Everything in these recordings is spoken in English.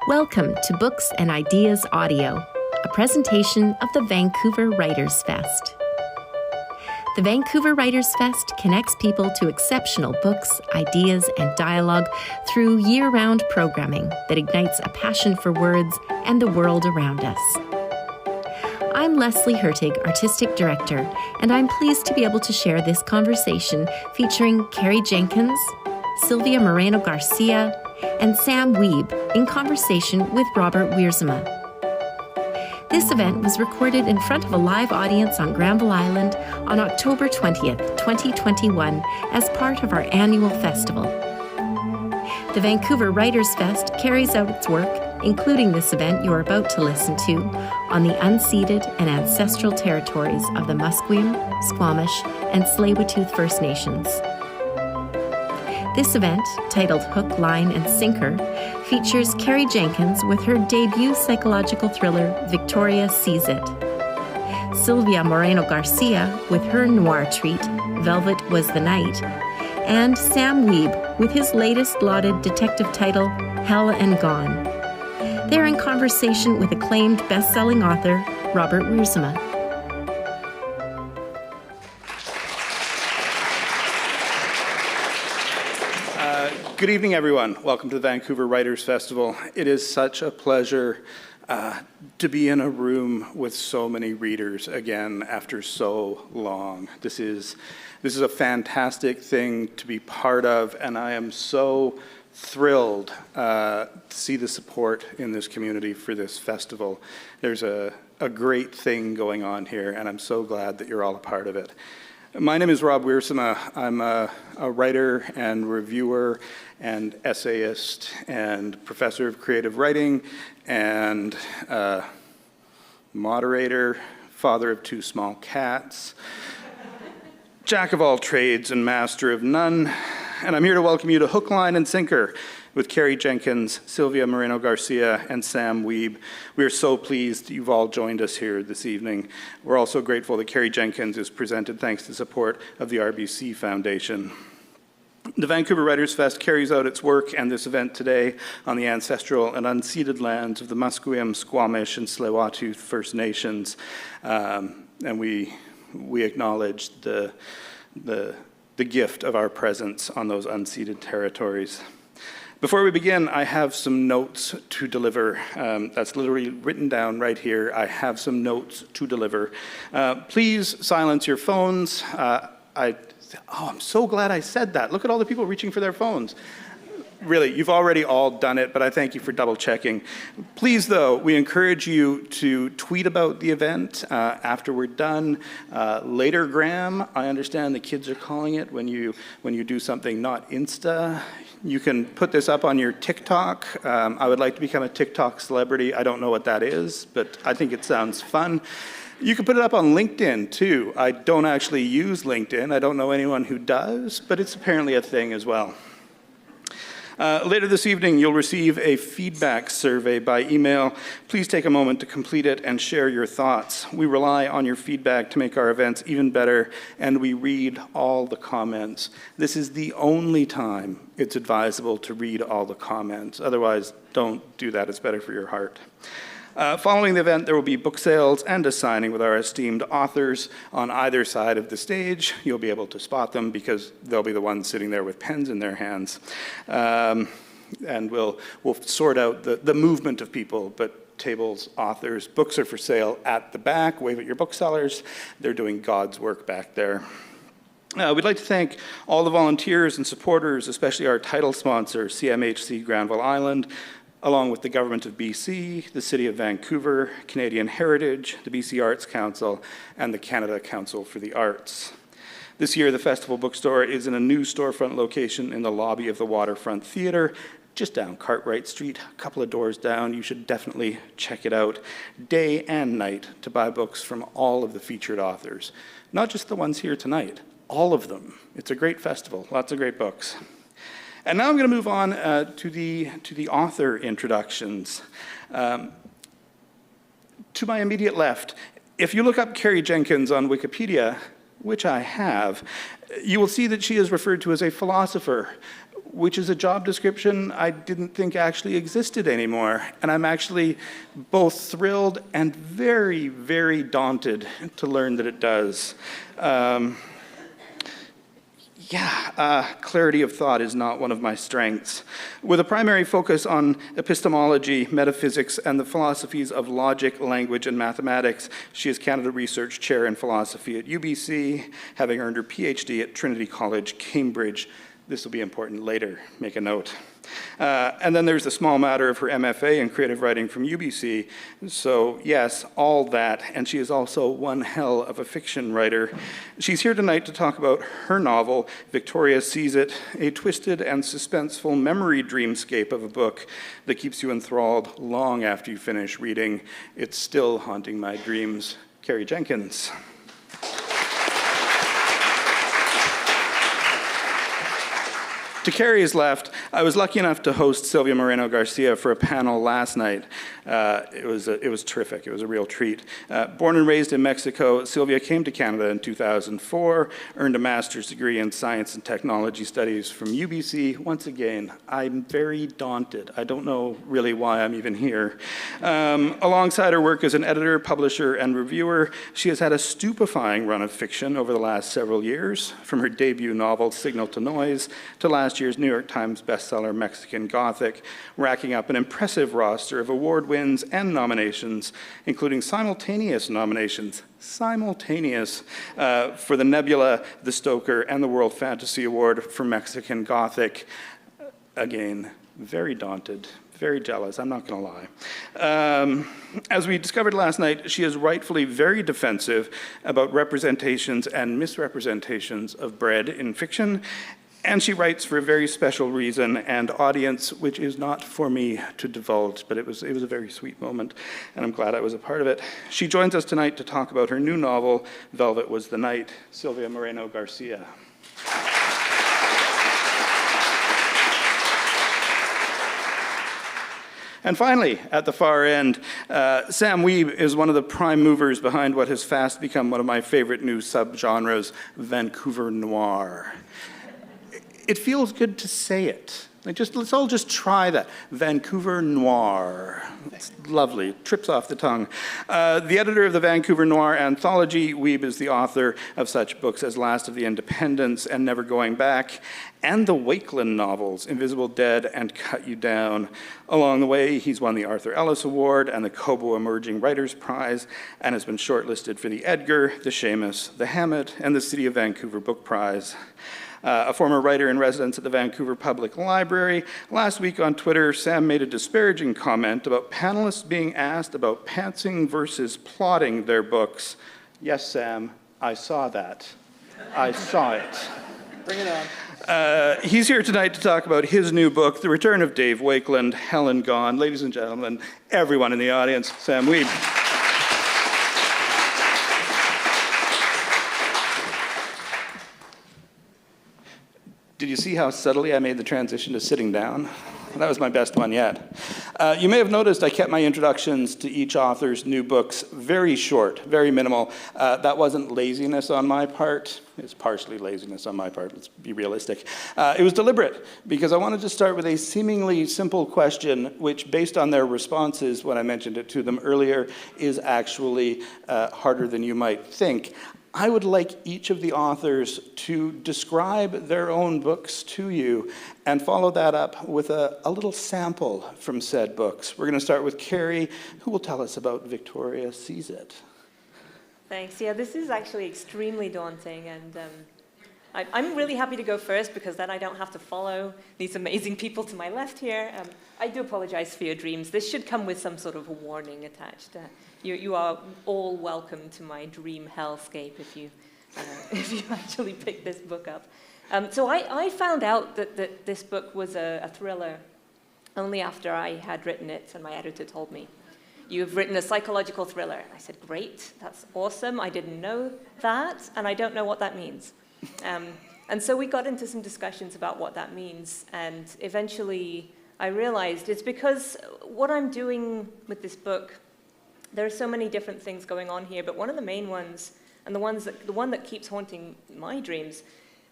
Welcome to Books and Ideas Audio, a presentation of the Vancouver Writers Fest. The Vancouver Writers Fest connects people to exceptional books, ideas, and dialogue through year-round programming that ignites a passion for words and the world around us. I'm Leslie Hertig, Artistic Director, and I'm pleased to be able to share this conversation featuring Carrie Jenkins, Silvia Moreno-Garcia, and Sam Wiebe in conversation with Rob Wiersema. This event was recorded in front of a live audience on Granville Island on October 20th, 2021, as part of our annual festival. The Vancouver Writers Fest carries out its work, including this event you're about to listen to, on the unceded and ancestral territories of the Musqueam, Squamish, and Tsleil-Waututh First Nations. This event, titled Hook, Line, and Sinker, features Carrie Jenkins with her debut psychological thriller, Victoria Sees It. Silvia Moreno-Garcia with her noir treat, Velvet Was the Night. And Sam Wiebe with his latest lauded detective title, Hell and Gone. They're in conversation with acclaimed best-selling author, Rob Wiersema. Good evening, everyone. Welcome to the Vancouver Writers Festival. It is such a pleasure to be in a room with so many readers again after so long. This is a fantastic thing to be part of, and I am so thrilled to see the support in this community for this festival. There's a great thing going on here, and I'm so glad that you're all a part of it. My name is Rob Wiersema. I'm a writer and reviewer and essayist and professor of creative writing and moderator, father of two small cats, jack of all trades and master of none. And I'm here to welcome you to Hook, Line, and Sinker with Carrie Jenkins, Silvia Moreno-Garcia, and Sam Wiebe. We are so pleased you've all joined us here this evening. We're also grateful that Carrie Jenkins is presented thanks to support of the RBC Foundation. The Vancouver Writers Fest carries out its work and this event today on the ancestral and unceded lands of the Musqueam, Squamish, and Tsleil-Waututh First Nations. And we acknowledge the gift of our presence on those unceded territories. Before we begin, I have some notes to deliver. That's literally written down right here. I have some notes to deliver. Please silence your phones. I'm so glad I said that. Look at all the people reaching for their phones. Really, you've already all done it, but I thank you for double checking. Please, though, we encourage you to tweet about the event after we're done. Latergram, I understand the kids are calling it when you do something not Insta. You can put this up on your TikTok. I would like to become a TikTok celebrity. I don't know what that is, but I think it sounds fun. You can put it up on LinkedIn, too. I don't actually use LinkedIn. I don't know anyone who does, but it's apparently a thing as well. Later this evening, you'll receive a feedback survey by email. Please take a moment to complete it and share your thoughts. We rely on your feedback to make our events even better, and we read all the comments. This is the only time it's advisable to read all the comments. Otherwise, don't do that. It's better for your heart. Following the event, there will be book sales and a signing with our esteemed authors on either side of the stage. You'll be able to spot them because they'll be the ones sitting there with pens in their hands. And we'll sort out the movement of people, but tables, authors, books are for sale at the back. Wave at your booksellers. They're doing God's work back there. We'd like to thank all the volunteers and supporters, especially our title sponsor, CMHC Granville Island, along with the Government of BC, the City of Vancouver, Canadian Heritage, the BC Arts Council, and the Canada Council for the Arts. This year, the Festival Bookstore is in a new storefront location in the lobby of the Waterfront Theatre, just down Cartwright Street, a couple of doors down. You should definitely check it out, day and night, to buy books from all of the featured authors. Not just the ones here tonight, all of them. It's a great festival, lots of great books. And now I'm going to move on to the author introductions. To my immediate left, if you look up Carrie Jenkins on Wikipedia, which I have, you will see that she is referred to as a philosopher. which is a job description I didn't think actually existed anymore. And I'm actually both thrilled and very, very daunted to learn that it does. Clarity of thought is not one of my strengths. With a primary focus on epistemology, metaphysics, and the philosophies of logic, language, and mathematics, she is Canada Research Chair in Philosophy at UBC, having earned her PhD at Trinity College, Cambridge. This will be important later, make a note. And then there's the small matter of her MFA in creative writing from UBC. So yes, all that, and she is also one hell of a fiction writer. She's here tonight to talk about her novel, Victoria Sees It, a twisted and suspenseful memory dreamscape of a book that keeps you enthralled long after you finish reading. It's still haunting my dreams. Carrie Jenkins. To Carrie's left, I was lucky enough to host Silvia Moreno-Garcia for a panel last night. It was terrific. It was a real treat. Born and raised in Mexico, Silvia came to Canada in 2004, earned a master's degree in science and technology studies from UBC. Once again, I'm very daunted. I don't know really why I'm even here. Alongside her work as an editor, publisher, and reviewer, she has had a stupefying run of fiction over the last several years, from her debut novel, Signal to Noise, to last year's New York Times bestseller, Mexican Gothic, racking up an impressive roster of award wins and nominations, including simultaneous nominations, for the Nebula, the Stoker, and the World Fantasy Award for Mexican Gothic. Again, very daunted, very jealous, I'm not going to lie. As we discovered last night, she is rightfully very defensive about representations and misrepresentations of bread in fiction, and she writes for a very special reason and audience, which is not for me to divulge, but it was a very sweet moment, and I'm glad I was a part of it. She joins us tonight to talk about her new novel, Velvet Was the Night. Silvia Moreno-Garcia. And finally, at the far end, Sam Wiebe is one of the prime movers behind what has fast become one of my favorite new subgenres, Vancouver noir. It feels good to say it. Let's all just try that. Vancouver noir. It's lovely. It trips off the tongue. The editor of the Vancouver Noir anthology, Wiebe is the author of such books as Last of the Independents and Never Going Back, and the Wakeland novels, Invisible Dead and Cut You Down. Along the way, he's won the Arthur Ellis Award and the Kobo Emerging Writers Prize, and has been shortlisted for the Edgar, the Seamus, the Hammett, and the City of Vancouver Book Prize. A former writer-in-residence at the Vancouver Public Library. Last week on Twitter, Sam made a disparaging comment about panelists being asked about pantsing versus plotting their books. Yes, Sam, I saw that. I saw it. Bring it on. He's here tonight to talk about his new book, The Return of Dave Wakeland, Helen Gone. Ladies and gentlemen, everyone in the audience, Sam Wiebe. Did you see how subtly I made the transition to sitting down? That was my best one yet. You may have noticed I kept my introductions to each author's new books very short, very minimal. That wasn't laziness on my part. It's partially laziness on my part, let's be realistic. It was deliberate, because I wanted to start with a seemingly simple question, which, based on their responses when I mentioned it to them earlier, is actually harder than you might think. I would like each of the authors to describe their own books to you and follow that up with a little sample from said books. We're going to start with Carrie, who will tell us about Victoria Sees It. Thanks. Yeah, this is actually extremely daunting, and I'm really happy to go first because then I don't have to follow these amazing people to my left here. I do apologize for your dreams. This should come with some sort of a warning attached. You are all welcome to my dream hellscape if you actually pick this book up. So I found out that this book was a thriller only after I had written it, and my editor told me, "You've written a psychological thriller." I said, "Great, that's awesome. I didn't know that, and I don't know what that means." And so we got into some discussions about what that means, and eventually I realized it's because what I'm doing with this book, there are so many different things going on here, but one of the main ones, and the one that keeps haunting my dreams,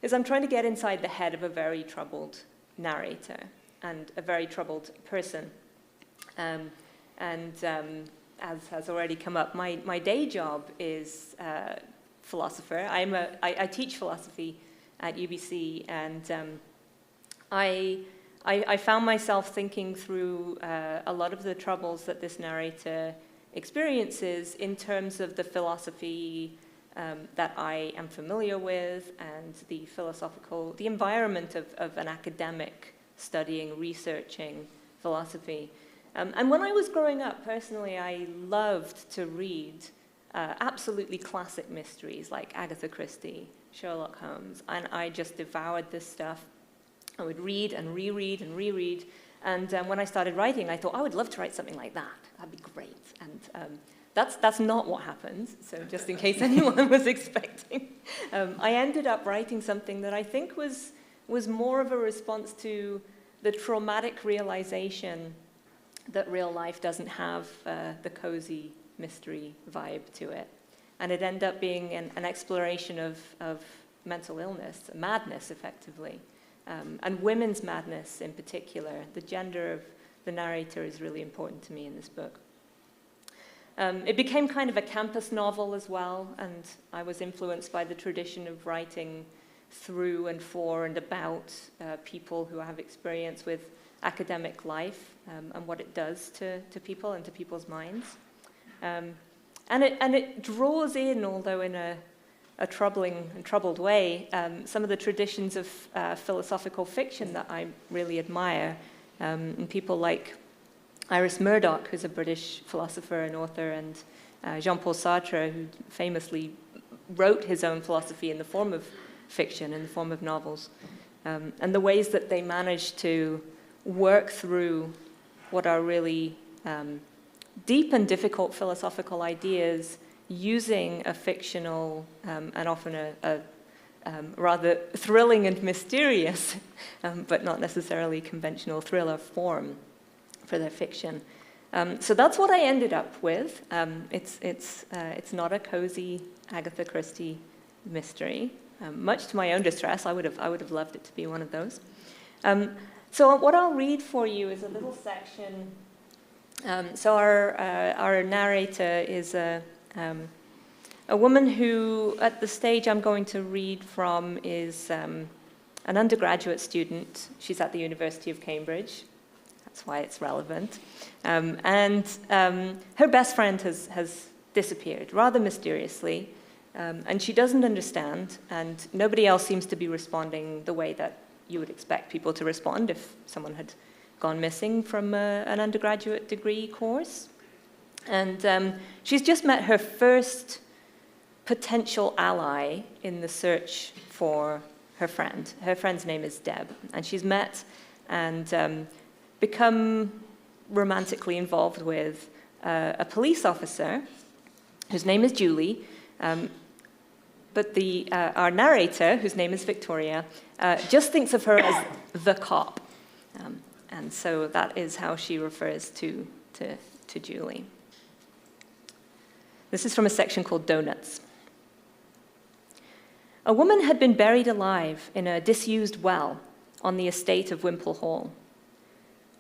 is I'm trying to get inside the head of a very troubled narrator and a very troubled person. As has already come up, my day job is philosopher. I teach philosophy at UBC, and I found myself thinking through a lot of the troubles that this narrator experiences in terms of the philosophy that I am familiar with and the environment of an academic studying, researching philosophy. And when I was growing up, personally, I loved to read absolutely classic mysteries like Agatha Christie, Sherlock Holmes, and I just devoured this stuff. I would read and reread and reread, and when I started writing, I thought, I would love to write something like that. That'd be great. And that's not what happened, so just in case anyone was expecting. I ended up writing something that I think was more of a response to the traumatic realization that real life doesn't have the cozy mystery vibe to it. And it ended up being an exploration of mental illness, madness, effectively, and women's madness in particular. The gender of the narrator is really important to me in this book. It became kind of a campus novel as well, and I was influenced by the tradition of writing through and for and about people who have experience with academic life and what it does to people and to people's minds. And it draws in, although in a troubling and troubled way, some of the traditions of philosophical fiction that I really admire, and people like Iris Murdoch, who's a British philosopher and author, and Jean-Paul Sartre, who famously wrote his own philosophy in the form of fiction, in the form of novels, and the ways that they managed to work through what are really deep and difficult philosophical ideas using a fictional and often a rather thrilling and mysterious, but not necessarily conventional thriller form for their fiction. So that's what I ended up with. It's not a cozy Agatha Christie mystery. Much to my own distress, I would have loved it to be one of those. So what I'll read for you is a little section. So our narrator is a woman who, at the stage I'm going to read from, is an undergraduate student. She's at the University of Cambridge. That's why it's relevant. And her best friend has disappeared, rather mysteriously. And she doesn't understand, and nobody else seems to be responding the way that you would expect people to respond if someone had gone missing from an undergraduate degree course. And she's just met her first potential ally in the search for her friend. Her friend's name is Deb, and she's met and become romantically involved with a police officer whose name is Julie, but our narrator, whose name is Victoria, just thinks of her as the cop. And so that is how she refers to Julie. This is from a section called Donuts. A woman had been buried alive in a disused well on the estate of Wimpole Hall.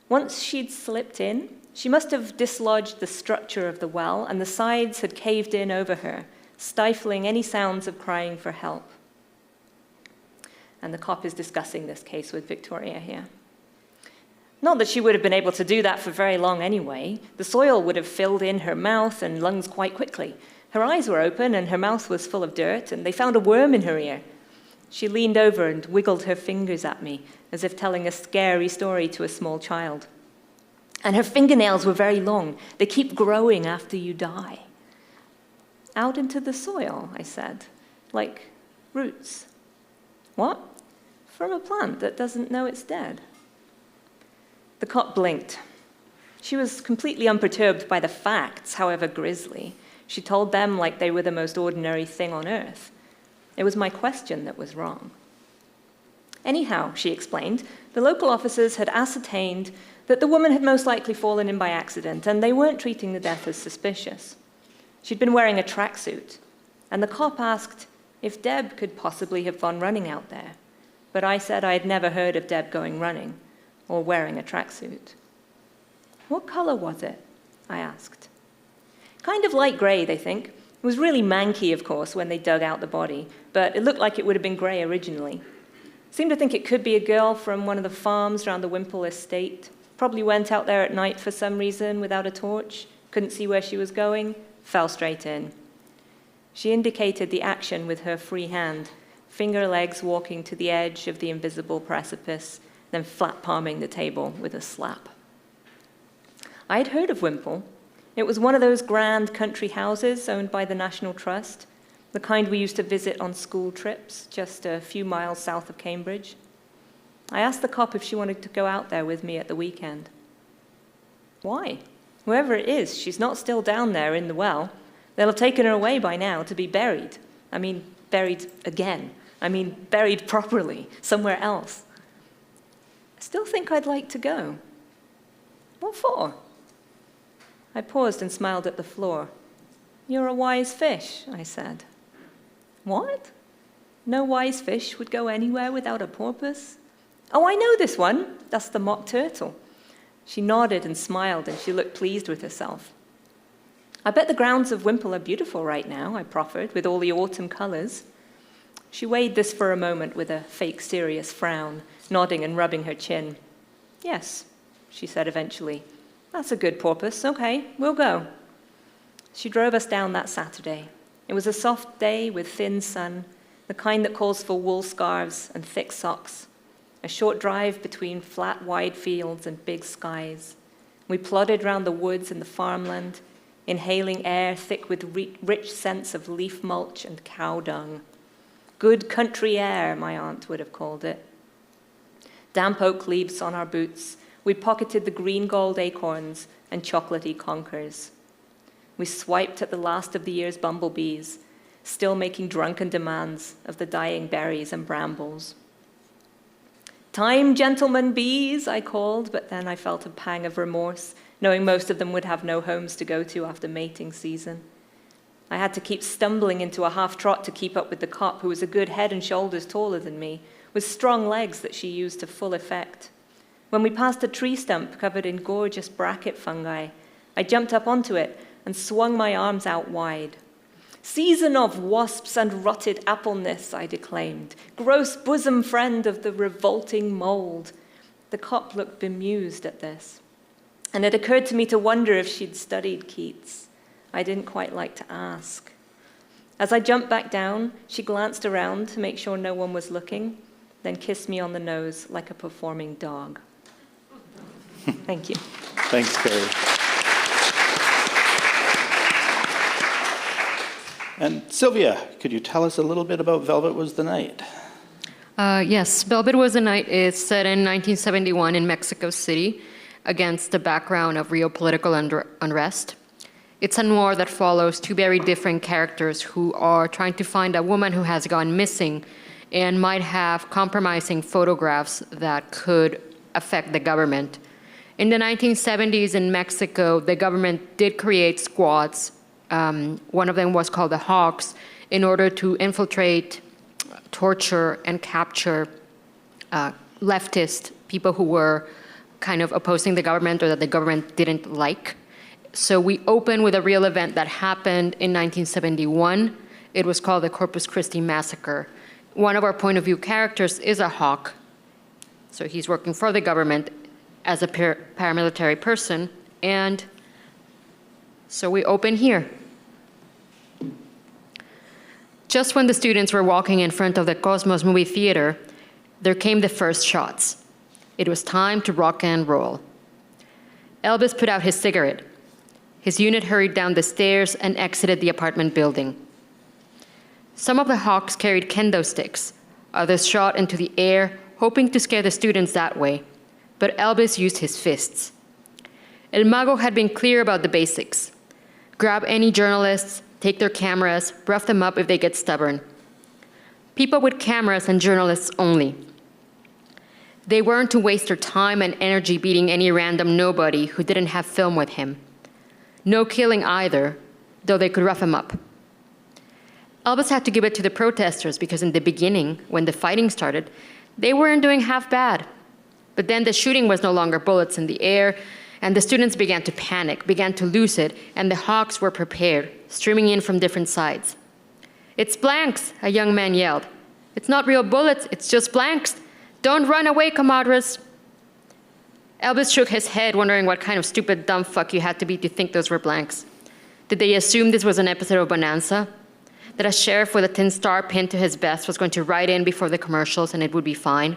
Once she'd slipped in, she must have dislodged the structure of the well, and the sides had caved in over her, stifling any sounds of crying for help. And the cop is discussing this case with Victoria here. Not that she would have been able to do that for very long anyway. The soil would have filled in her mouth and lungs quite quickly. Her eyes were open and her mouth was full of dirt, and they found a worm in her ear. She leaned over and wiggled her fingers at me, as if telling a scary story to a small child. And her fingernails were very long. They keep growing after you die. Out into the soil, I said, like roots. What? From a plant that doesn't know it's dead. The cop blinked. She was completely unperturbed by the facts, however grisly. She told them like they were the most ordinary thing on earth. It was my question that was wrong. Anyhow, she explained, the local officers had ascertained that the woman had most likely fallen in by accident, and they weren't treating the death as suspicious. She'd been wearing a tracksuit, and the cop asked if Deb could possibly have gone running out there. but I said I had never heard of Deb going running or wearing a tracksuit. What color was it? I asked. Kind of light gray, they think. It was really manky, of course, when they dug out the body, but it looked like it would have been gray originally. Seemed to think it could be a girl from one of the farms around the Wimpole estate. Probably went out there at night for some reason without a torch, couldn't see where she was going, fell straight in. She indicated the action with her free hand, finger legs walking to the edge of the invisible precipice, then flat palming the table with a slap. I had heard of Wimpole. It was one of those grand country houses owned by the National Trust, the kind we used to visit on school trips, just a few miles south of Cambridge. I asked the cop if she wanted to go out there with me at the weekend. Why? Whoever it is, she's not still down there in the well. They'll have taken her away by now to be buried. I mean, buried again. I mean, buried properly, somewhere else. I still think I'd like to go. What for? I paused and smiled at the floor. You're a wise fish, I said. What? No wise fish would go anywhere without a porpoise? Oh, I know this one. That's the mock turtle. She nodded and smiled, and she looked pleased with herself. I bet the grounds of Wimpole are beautiful right now, I proffered, with all the autumn colors. She weighed this for a moment with a fake serious frown, nodding and rubbing her chin. Yes, she said eventually. That's a good porpoise. Okay, we'll go. She drove us down that Saturday. It was a soft day with thin sun, the kind that calls for wool scarves and thick socks. A short drive between flat, wide fields and big skies. We plodded round the woods and the farmland, inhaling air thick with rich scents of leaf mulch and cow dung. Good country air, my aunt would have called it. Damp oak leaves on our boots, we pocketed the green gold acorns and chocolatey conkers. We swiped at the last of the year's bumblebees, still making drunken demands of the dying berries and brambles. Time, gentlemen bees, I called, but then I felt a pang of remorse, knowing most of them would have no homes to go to after mating season. I had to keep stumbling into a half-trot to keep up with the cop, who was a good head and shoulders taller than me, with strong legs that she used to full effect. When we passed a tree stump covered in gorgeous bracket fungi, I jumped up onto it and swung my arms out wide. Season of wasps and rotted appleness, I declaimed. Gross bosom friend of the revolting mold. The cop looked bemused at this. And it occurred to me to wonder if she'd studied Keats. I didn't quite like to ask. As I jumped back down, she glanced around to make sure no one was looking, then kissed me on the nose like a performing dog. Thank you. Thanks, Carrie. And Silvia, could you tell us a little bit about Velvet Was the Night? Yes, Velvet Was the Night is set in 1971 in Mexico City against the background of real political unrest. It's a noir that follows two very different characters who are trying to find a woman who has gone missing and might have compromising photographs that could affect the government. In the 1970s in Mexico, the government did create squads. One of them was called the Hawks, in order to infiltrate, torture, and capture leftist people who were kind of opposing the government or that the government didn't like. So we open with a real event that happened in 1971. It was called the Corpus Christi Massacre. One of our point of view characters is a hawk. So he's working for the government as a paramilitary person. And so we open here. Just when the students were walking in front of the Cosmos movie theater, there came the first shots. It was time to rock and roll. Elvis put out his cigarette. His unit hurried down the stairs and exited the apartment building. Some of the hawks carried kendo sticks. Others shot into the air, hoping to scare the students that way. But Elvis used his fists. El Mago had been clear about the basics. Grab any journalists, take their cameras, rough them up if they get stubborn. People with cameras and journalists only. They weren't to waste their time and energy beating any random nobody who didn't have film with him. No killing either, though they could rough him up. Elvis had to give it to the protesters because in the beginning, when the fighting started, They weren't doing half bad. But then the shooting was no longer bullets in the air, and the students began to panic, began to lose it, and the hawks were prepared, streaming in from different sides. "It's blanks," a young man yelled. "It's not real bullets, it's just blanks. Don't run away, comrades." Elvis shook his head, wondering what kind of stupid dumb fuck you had to be to think those were blanks. Did they assume this was an episode of Bonanza? That a sheriff with a tin star pinned to his vest was going to ride in before the commercials and it would be fine?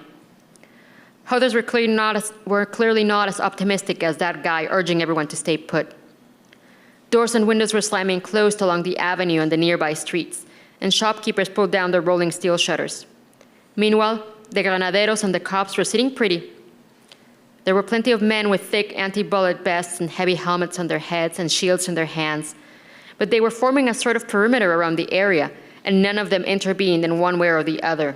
Others were clearly not as optimistic as that guy urging everyone to stay put. Doors and windows were slamming closed along the avenue and the nearby streets, and shopkeepers pulled down their rolling steel shutters. Meanwhile, the granaderos and the cops were sitting pretty. There were plenty of men with thick anti-bullet vests and heavy helmets on their heads and shields in their hands, but they were forming a sort of perimeter around the area, and none of them intervened in one way or the other.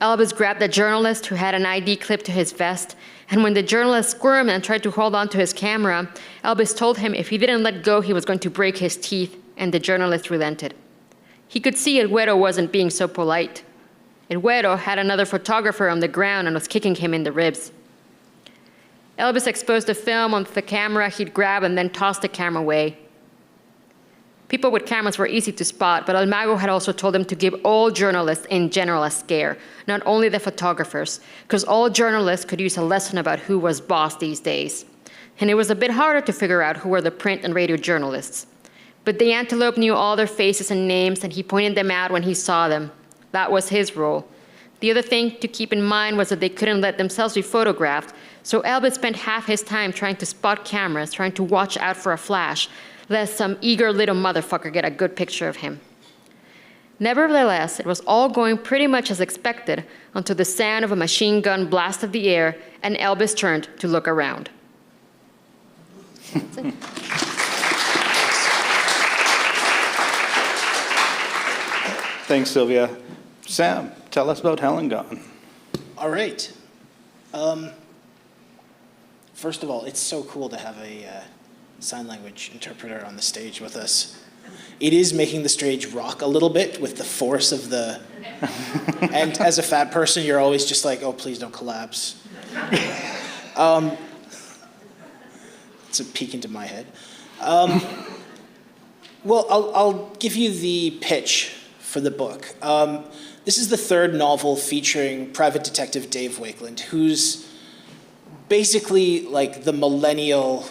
Elvis grabbed a journalist who had an ID clipped to his vest, and when the journalist squirmed and tried to hold on to his camera, Elvis told him if he didn't let go, he was going to break his teeth, and the journalist relented. He could see El Güero wasn't being so polite. El Güero had another photographer on the ground and was kicking him in the ribs. Elvis exposed the film onto the camera he'd grabbed and then tossed the camera away. People with cameras were easy to spot, but Almagro had also told him to give all journalists in general a scare, not only the photographers, because all journalists could use a lesson about who was boss these days. And it was a bit harder to figure out who were the print and radio journalists. But the antelope knew all their faces and names, and he pointed them out when he saw them. That was his role. The other thing to keep in mind was that they couldn't let themselves be photographed, so Elvis spent half his time trying to spot cameras, trying to watch out for a flash, lest some eager little motherfucker get a good picture of him. Nevertheless, it was all going pretty much as expected until the sound of a machine gun blasted the air and Elvis turned to look around. That's it. Thanks, Silvia. Sam, tell us about Helen Gone. All right. First of all, it's so cool to have a sign language interpreter on the stage with us. It is making the stage rock a little bit with the force of the... And as a fat person, you're always just like, oh, please don't collapse. It's a peek into my head. Well, I'll give you the pitch for the book. This is the third novel featuring private detective Dave Wakeland, who's basically like the millennial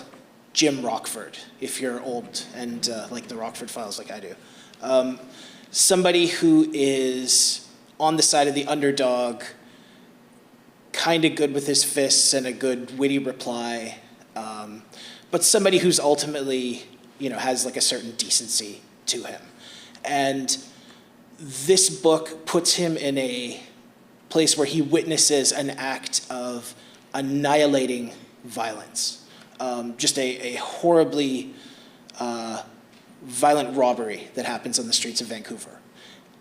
Jim Rockford, if you're old and like the Rockford Files like I do. Somebody who is on the side of the underdog, kind of good with his fists and a good witty reply, but somebody who's ultimately, has like a certain decency to him. And this book puts him in a place where he witnesses an act of annihilating violence. Just a horribly violent robbery that happens on the streets of Vancouver.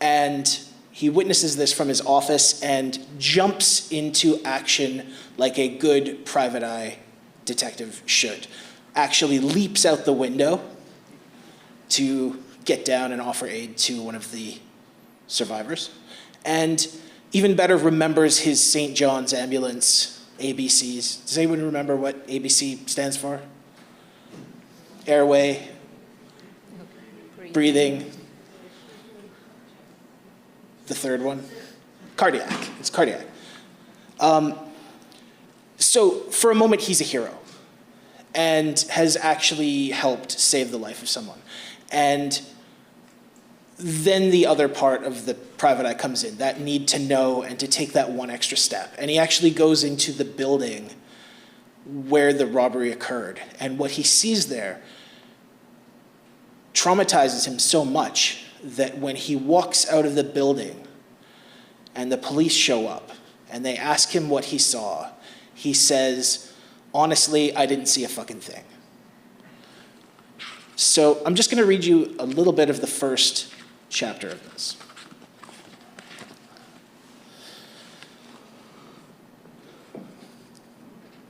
And he witnesses this from his office and jumps into action like a good private eye detective should. Actually leaps out the window to get down and offer aid to one of the survivors. And even better, remembers his St. John's ambulance ABCs. Does anyone remember what ABC stands for? Airway, breathing. The third one? Cardiac. It's cardiac. So for a moment, he's a hero and has actually helped save the life of someone. And then the other part of the private eye comes in, that need to know and to take that one extra step. And he actually goes into the building where the robbery occurred. And what he sees there traumatizes him so much that when he walks out of the building and the police show up and they ask him what he saw, he says, honestly, I didn't see a fucking thing. So I'm just going to read you a little bit of the first chapter of this.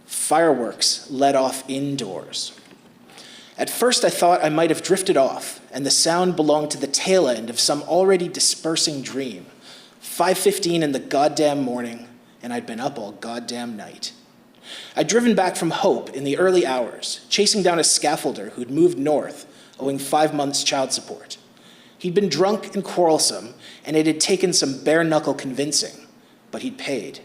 Fireworks let off indoors. At first I thought I might have drifted off, and the sound belonged to the tail end of some already dispersing dream. 5:15 in the goddamn morning, and I'd been up all goddamn night. I'd driven back from Hope in the early hours, chasing down a scaffolder who'd moved north, owing 5 months' child support. He'd been drunk and quarrelsome, and it had taken some bare-knuckle convincing, but he'd paid.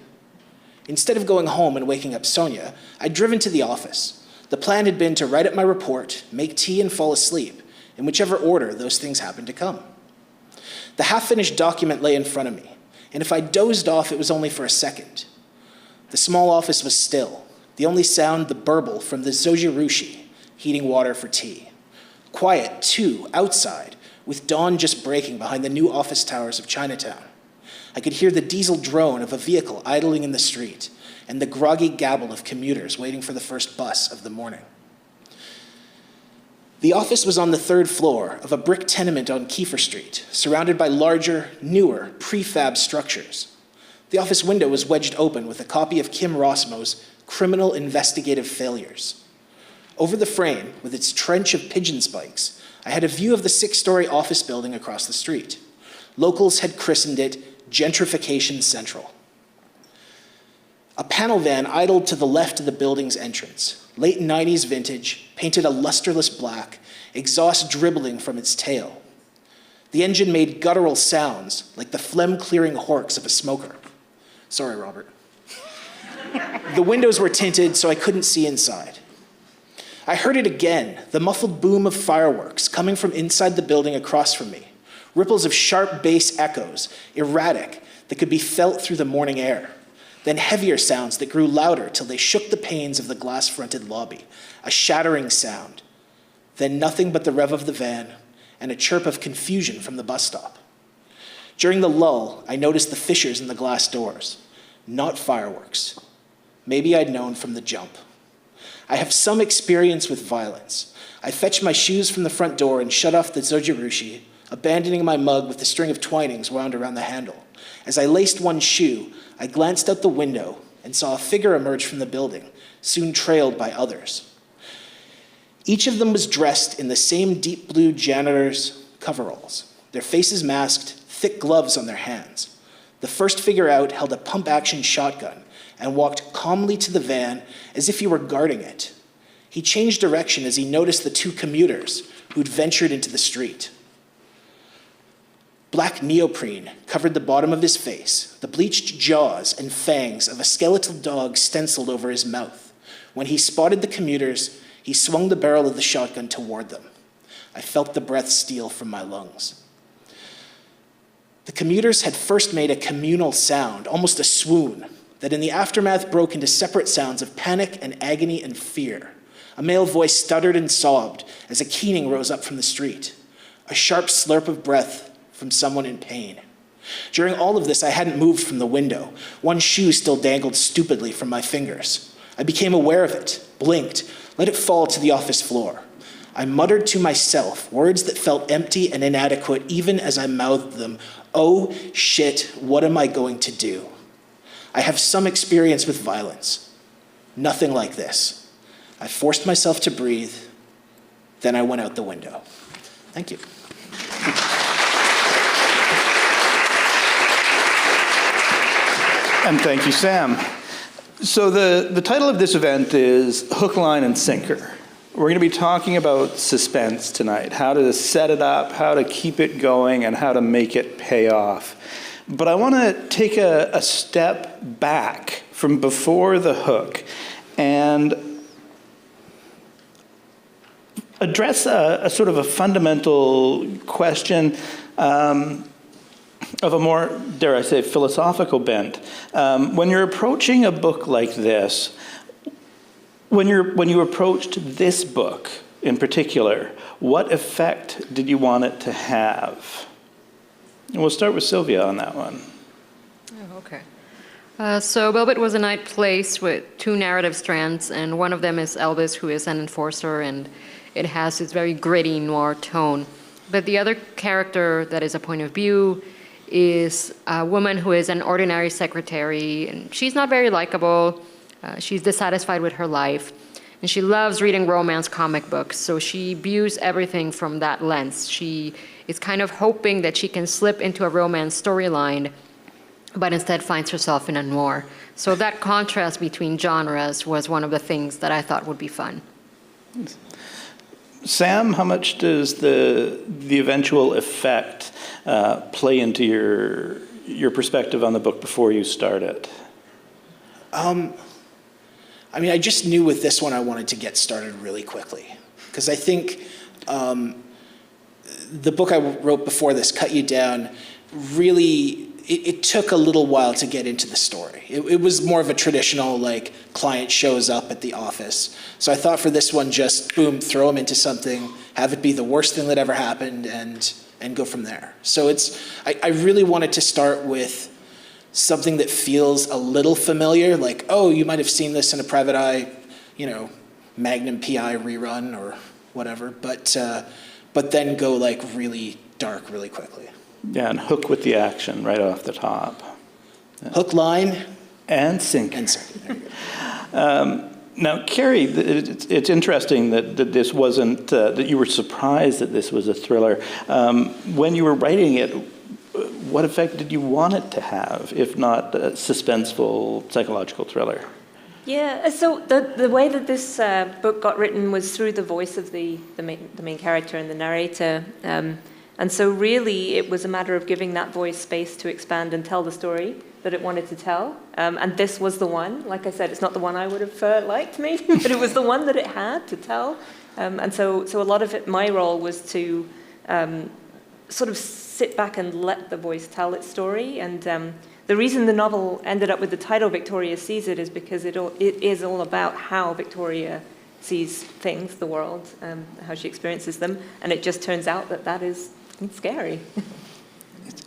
Instead of going home and waking up Sonia, I'd driven to the office. The plan had been to write up my report, make tea, and fall asleep, in whichever order those things happened to come. The half-finished document lay in front of me, and if I dozed off, it was only for a second. The small office was still, the only sound the burble from the zojirushi, heating water for tea. Quiet, too, outside, with dawn just breaking behind the new office towers of Chinatown. I could hear the diesel drone of a vehicle idling in the street, and the groggy gabble of commuters waiting for the first bus of the morning. The office was on the 3rd floor of a brick tenement on Kiefer Street, surrounded by larger, newer, prefab structures. The office window was wedged open with a copy of Kim Rossmo's Criminal Investigative Failures. Over the frame, with its trench of pigeon spikes, I had a view of the 6-story office building across the street. Locals had christened it Gentrification Central. A panel van idled to the left of the building's entrance, late 90s vintage, painted a lusterless black, exhaust dribbling from its tail. The engine made guttural sounds like the phlegm-clearing horks of a smoker. Sorry, Robert. The windows were tinted, so I couldn't see inside. I heard it again, the muffled boom of fireworks coming from inside the building across from me. Ripples of sharp bass echoes, erratic, that could be felt through the morning air. Then heavier sounds that grew louder till they shook the panes of the glass-fronted lobby, a shattering sound. Then nothing but the rev of the van and a chirp of confusion from the bus stop. During the lull, I noticed the fissures in the glass doors. Not fireworks. Maybe I'd known from the jump. I have some experience with violence. I fetched my shoes from the front door and shut off the zojirushi, abandoning my mug with the string of twinings wound around the handle. As I laced one shoe, I glanced out the window and saw a figure emerge from the building, soon trailed by others. Each of them was dressed in the same deep blue janitor's coveralls, their faces masked, thick gloves on their hands. The first figure out held a pump-action shotgun and walked calmly to the van as if he were guarding it. He changed direction as he noticed the 2 commuters who'd ventured into the street. Black neoprene covered the bottom of his face, the bleached jaws and fangs of a skeletal dog stenciled over his mouth. When he spotted the commuters, he swung the barrel of the shotgun toward them. I felt the breath steal from my lungs. The commuters had first made a communal sound, almost a swoon, that in the aftermath broke into separate sounds of panic and agony and fear. A male voice stuttered and sobbed as a keening rose up from the street, a sharp slurp of breath from someone in pain. During all of this, I hadn't moved from the window. One shoe still dangled stupidly from my fingers. I became aware of it, blinked, let it fall to the office floor. I muttered to myself words that felt empty and inadequate even as I mouthed them. Oh, shit, what am I going to do? I have some experience with violence. Nothing like this. I forced myself to breathe. Then I went out the window. Thank you. And thank you, Sam. So the title of this event is Hook, Line, and Sinker. We're going to be talking about suspense tonight, how to set it up, how to keep it going, and how to make it pay off. But I want to take a step back from before the hook and address a sort of a fundamental question of a more, dare I say, philosophical bent. When you're approaching a book like this, when you approached this book in particular, what effect did you want it to have? And we'll start with Silvia on that one. Oh, okay. So Velvet was a night place with 2 narrative strands, and one of them is Elvis, who is an enforcer, and it has this very gritty noir tone. But the other character that is a point of view is a woman who is an ordinary secretary, and she's not very likable. She's dissatisfied with her life, and she loves reading romance comic books, so she views everything from that lens. She is kind of hoping that she can slip into a romance storyline but instead finds herself in a noir. So that contrast between genres was one of the things that I thought would be fun. Sam, how much does the eventual effect play into your perspective on the book before you start it? I mean, I just knew with this one I wanted to get started really quickly. Because I think the book I wrote before this, Cut You Down, really, it took a little while to get into the story. It was more of a traditional, like, client shows up at the office. So I thought for this one, just, boom, throw them into something, have it be the worst thing that ever happened, and go from there. So I really wanted to start with something that feels a little familiar, like, oh, you might have seen this in a Private Eye, Magnum PI rerun or whatever, but then go like really dark really quickly. Yeah, and hook with the action right off the top. Hook, line, and sinker. and sinker. There you go. Now, Carrie, it's interesting that this wasn't, that you were surprised that this was a thriller. When you were writing it, what effect did you want it to have, if not a suspenseful psychological thriller? Yeah, so the way that this book got written was through the voice of the main character and the narrator. And so really it was a matter of giving that voice space to expand and tell the story that it wanted to tell. And this was the one. Like I said, it's not the one I would have liked maybe, but it was the one that it had to tell. And so a lot of it, my role was to sort of sit back and let the voice tell its story. And the reason the novel ended up with the title Victoria Sees It is because it is all about how Victoria sees things, the world, how she experiences them. And it just turns out that is scary.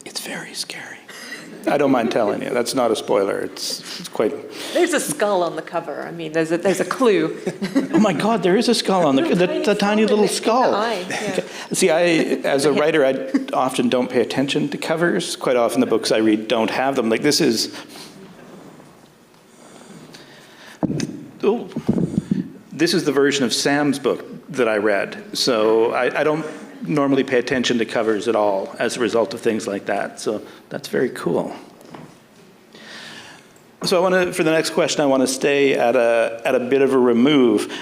It's very scary. I don't mind telling you. That's not a spoiler. It's quite... There's a skull on the cover. I mean, there's a clue. Oh my God, there is a skull on the tiny little skull. Yeah. Okay. See, as a writer, I often don't pay attention to covers. Quite often the books I read don't have them. Like this is... Oh, this is the version of Sam's book that I read. So I don't normally pay attention to covers at all as a result of things like that. So that's very cool. So for the next question, I want to stay at a bit of a remove.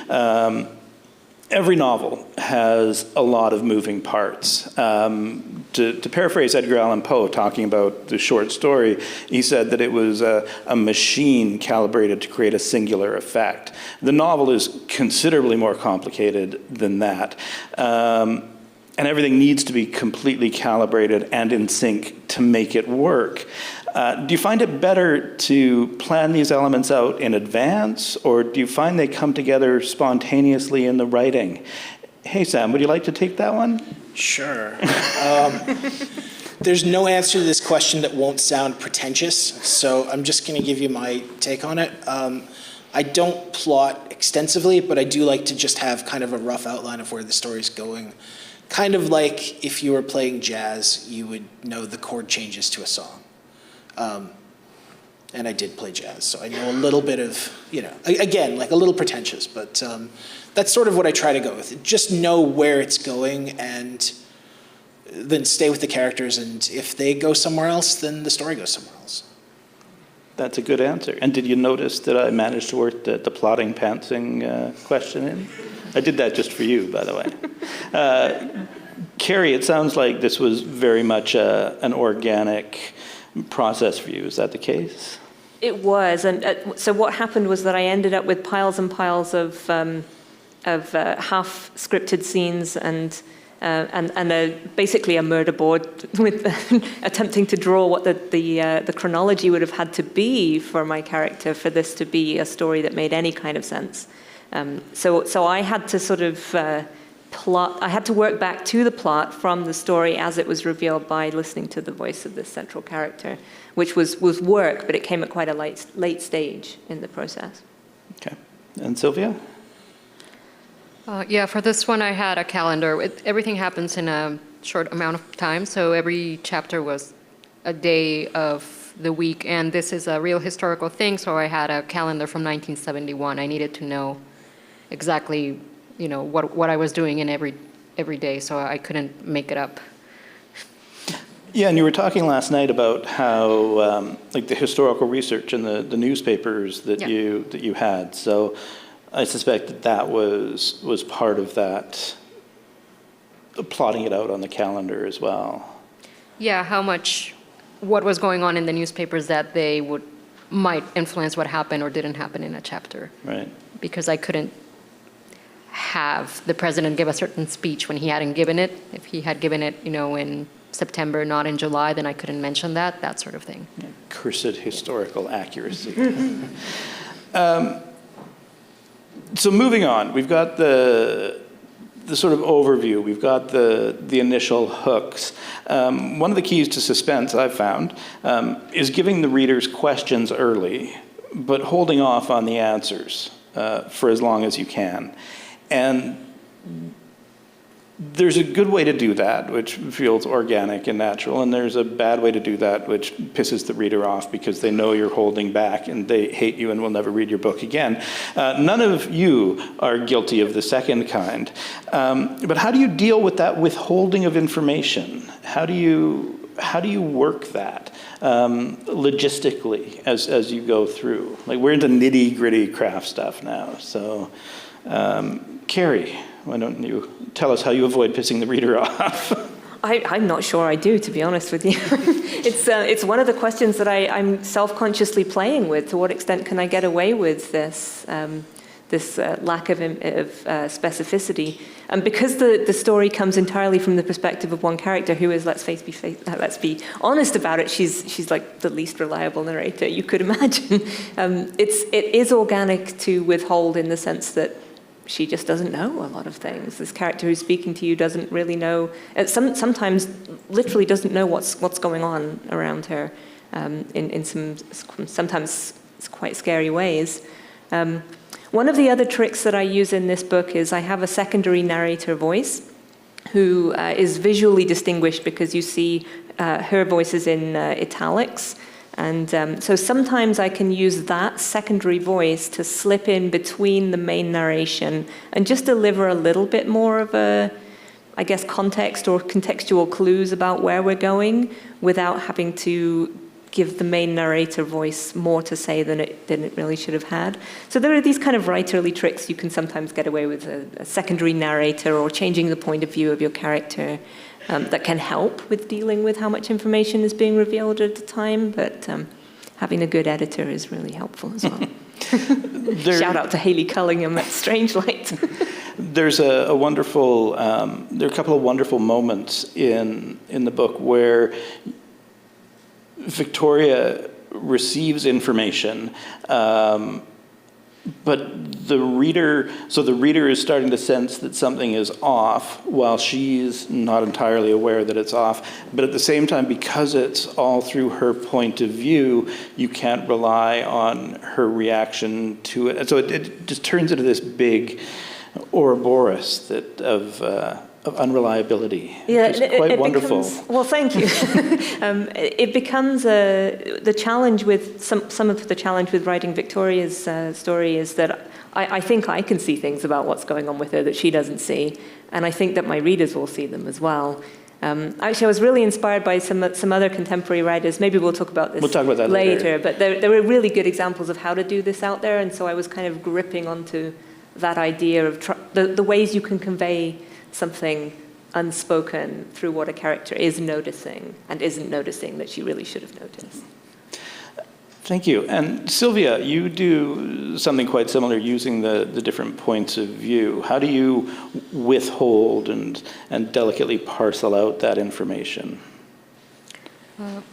Every novel has a lot of moving parts. To paraphrase Edgar Allan Poe talking about the short story, he said that it was a machine calibrated to create a singular effect. The novel is considerably more complicated than that. And everything needs to be completely calibrated and in sync to make it work. Do you find it better to plan these elements out in advance, or do you find they come together spontaneously in the writing? Hey, Sam, would you like to take that one? Sure. There's no answer to this question that won't sound pretentious, so I'm just going to give you my take on it. I don't plot extensively, but I do like to just have kind of a rough outline of where the story's going. Kind of like if you were playing jazz, you would know the chord changes to a song. And I did play jazz, so I know a little bit of, again, like a little pretentious, but that's sort of what I try to go with. Just know where it's going and then stay with the characters, and if they go somewhere else, then the story goes somewhere else. That's a good answer. And did you notice that I managed to work the plotting pantsing question in? I did that just for you, by the way. Carrie, it sounds like this was very much an organic process for you. Is that the case? It was, and so what happened was that I ended up with piles and piles of half-scripted scenes and basically a murder board with attempting to draw what the chronology would have had to be for my character for this to be a story that made any kind of sense. So I had to sort of plot. I had to work back to the plot from the story as it was revealed by listening to the voice of this central character, which was work, but it came at quite a late stage in the process. Okay. And Silvia? Yeah, for this one I had a calendar. Everything happens in a short amount of time, so every chapter was a day of the week, and this is a real historical thing, so I had a calendar from 1971. I needed to know exactly, what I was doing in every day, so I couldn't make it up. Yeah, and you were talking last night about how, like the historical research in the newspapers that you had. So I suspect that was part of that, plotting it out on the calendar as well. Yeah, what was going on in the newspapers that day might influence what happened or didn't happen in a chapter. Right. Because I couldn't have the president give a certain speech when he hadn't given it. If he had given it, in September, not in July, then I couldn't mention that sort of thing. Yeah, cursed historical accuracy. So moving on, we've got the sort of overview. We've got the initial hooks. One of the keys to suspense I've found is giving the readers questions early, but holding off on the answers for as long as you can. And there's a good way to do that, which feels organic and natural, and there's a bad way to do that, which pisses the reader off because they know you're holding back and they hate you and will never read your book again. None of you are guilty of the second kind. But how do you deal with that withholding of information? How do you work that logistically as you go through? Like, we're into nitty-gritty craft stuff now. So, Carrie, why don't you tell us how you avoid pissing the reader off? I'm not sure I do, to be honest with you. It's one of the questions that I'm self-consciously playing with. To what extent can I get away with this lack of specificity? And because the story comes entirely from the perspective of one character who is, let's be honest about it, she's like the least reliable narrator you could imagine. It is organic to withhold in the sense that she just doesn't know a lot of things. This character who's speaking to you doesn't really know, sometimes literally doesn't know what's going on around her in sometimes quite scary ways. One of the other tricks that I use in this book is I have a secondary narrator voice who is visually distinguished because you see her voice is in italics. And so sometimes I can use that secondary voice to slip in between the main narration and just deliver a little bit more of context or contextual clues about where we're going without having to give the main narrator voice more to say than it really should have had. So there are these kind of writerly tricks you can sometimes get away with, a secondary narrator or changing the point of view of your character. That can help with dealing with how much information is being revealed at the time, but having a good editor is really helpful as well. Shout out to Hayley Cullingham at Strange Light. There's a wonderful, there are a couple of wonderful moments in the book where Victoria receives information, but the reader is starting to sense that something is off while she's not entirely aware that it's off. But at the same time, because it's all through her point of view, you can't rely on her reaction to it. And so it just turns into this big Ouroboros of unreliability. Yeah, which is quite wonderful. Well, thank you. It becomes the challenge with some of the challenge with writing Victoria's story is that I think I can see things about what's going on with her that she doesn't see, and I think that my readers will see them as well. Actually, I was really inspired by some other contemporary writers. Maybe we'll talk about this We'll talk about that later. But there were really good examples of how to do this out there, and so I was kind of gripping onto that idea of the ways you can convey something unspoken through what a character is noticing and isn't noticing that she really should have noticed. Thank you. And Silvia, you do something quite similar using the different points of view. How do you withhold and delicately parcel out that information?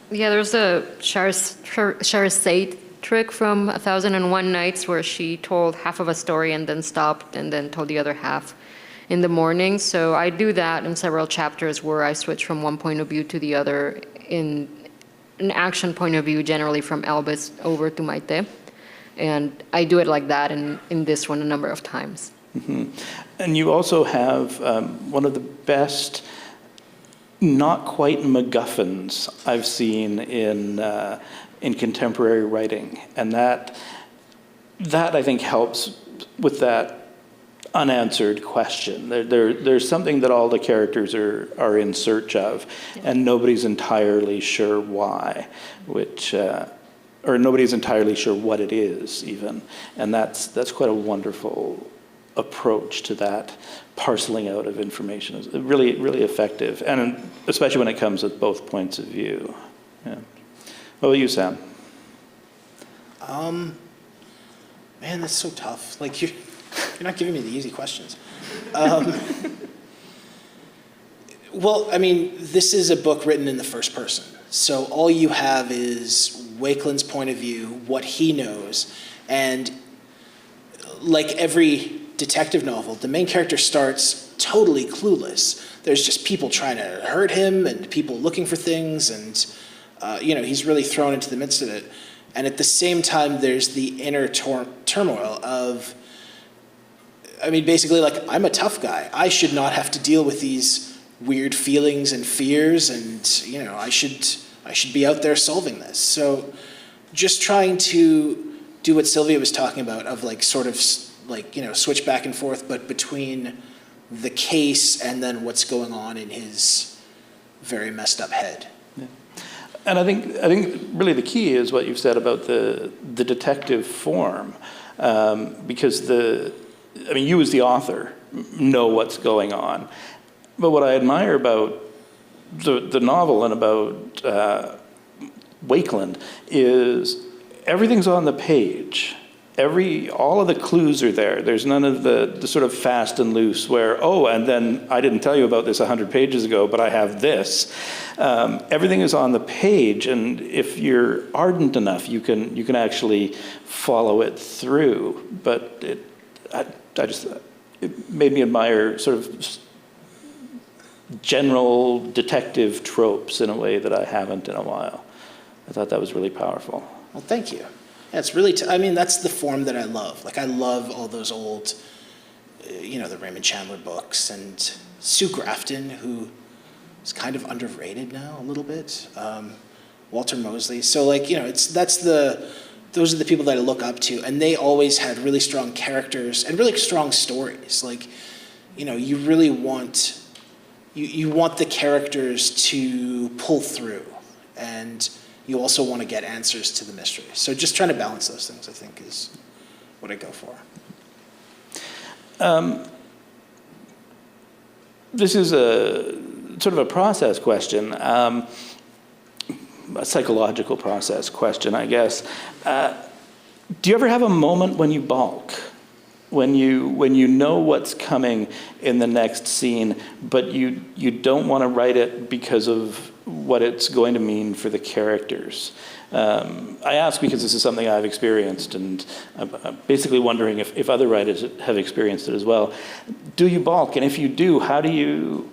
There's a Scheherazade trick from 1001 Nights where she told half of a story and then stopped and then told the other half in the morning. So I do that in several chapters where I switch from one point of view to the other in an action point of view, generally from Elvis over to Maite. And I do it like that in this one a number of times. Mm-hmm. And you also have one of the best, not quite MacGuffins I've seen in contemporary writing. And that I think helps with that unanswered question. There's something that all the characters are in search of, and nobody's entirely sure why, or nobody's entirely sure what it is even. And that's quite a wonderful approach to that parceling out of information. It's really, really effective, and especially when it comes with both points of view. Yeah. What about you, Sam? Man, that's so tough. Like, you're not giving me the easy questions. Well, I mean, this is a book written in the first person. So all you have is Wakeland's point of view, what he knows. And like every detective novel, the main character starts totally clueless. There's just people trying to hurt him and people looking for things. And, he's really thrown into the midst of it. And at the same time, there's the inner turmoil of, I mean, basically, like, I'm a tough guy. I should not have to deal with these weird feelings and fears, and, I should be out there solving this. So just trying to do what Silvia was talking about, of, like, sort of, like, switch back and forth, but between the case and then what's going on in his very messed up head. Yeah. And I think really the key is what you've said about the detective form, because you as the author know what's going on. But what I admire about the novel and about Wakeland is everything's on the page. All of the clues are there. There's none of the sort of fast and loose where, and then I didn't tell you about this 100 pages ago, but I have this. Everything is on the page, and if you're ardent enough, you can actually follow it through. But it made me admire sort of general detective tropes in a way that I haven't in a while. I thought that was really powerful. Well, thank you. Yeah, it's really, that's the form that I love. Like, I love all those old, the Raymond Chandler books, and Sue Grafton, who is kind of underrated now a little bit. Walter Mosley. So, like, those are the people that I look up to, and they always had really strong characters and really strong stories. Like, you really want, you want the characters to pull through, and you also want to get answers to the mystery. So just trying to balance those things, I think, is what I go for. This is a sort of a process question, a psychological process question, I guess. Do you ever have a moment when you balk? When you know what's coming in the next scene, but you don't want to write it because of what it's going to mean for the characters. I ask because this is something I've experienced, and I'm basically wondering if other writers have experienced it as well. Do you balk? And if you do, how do you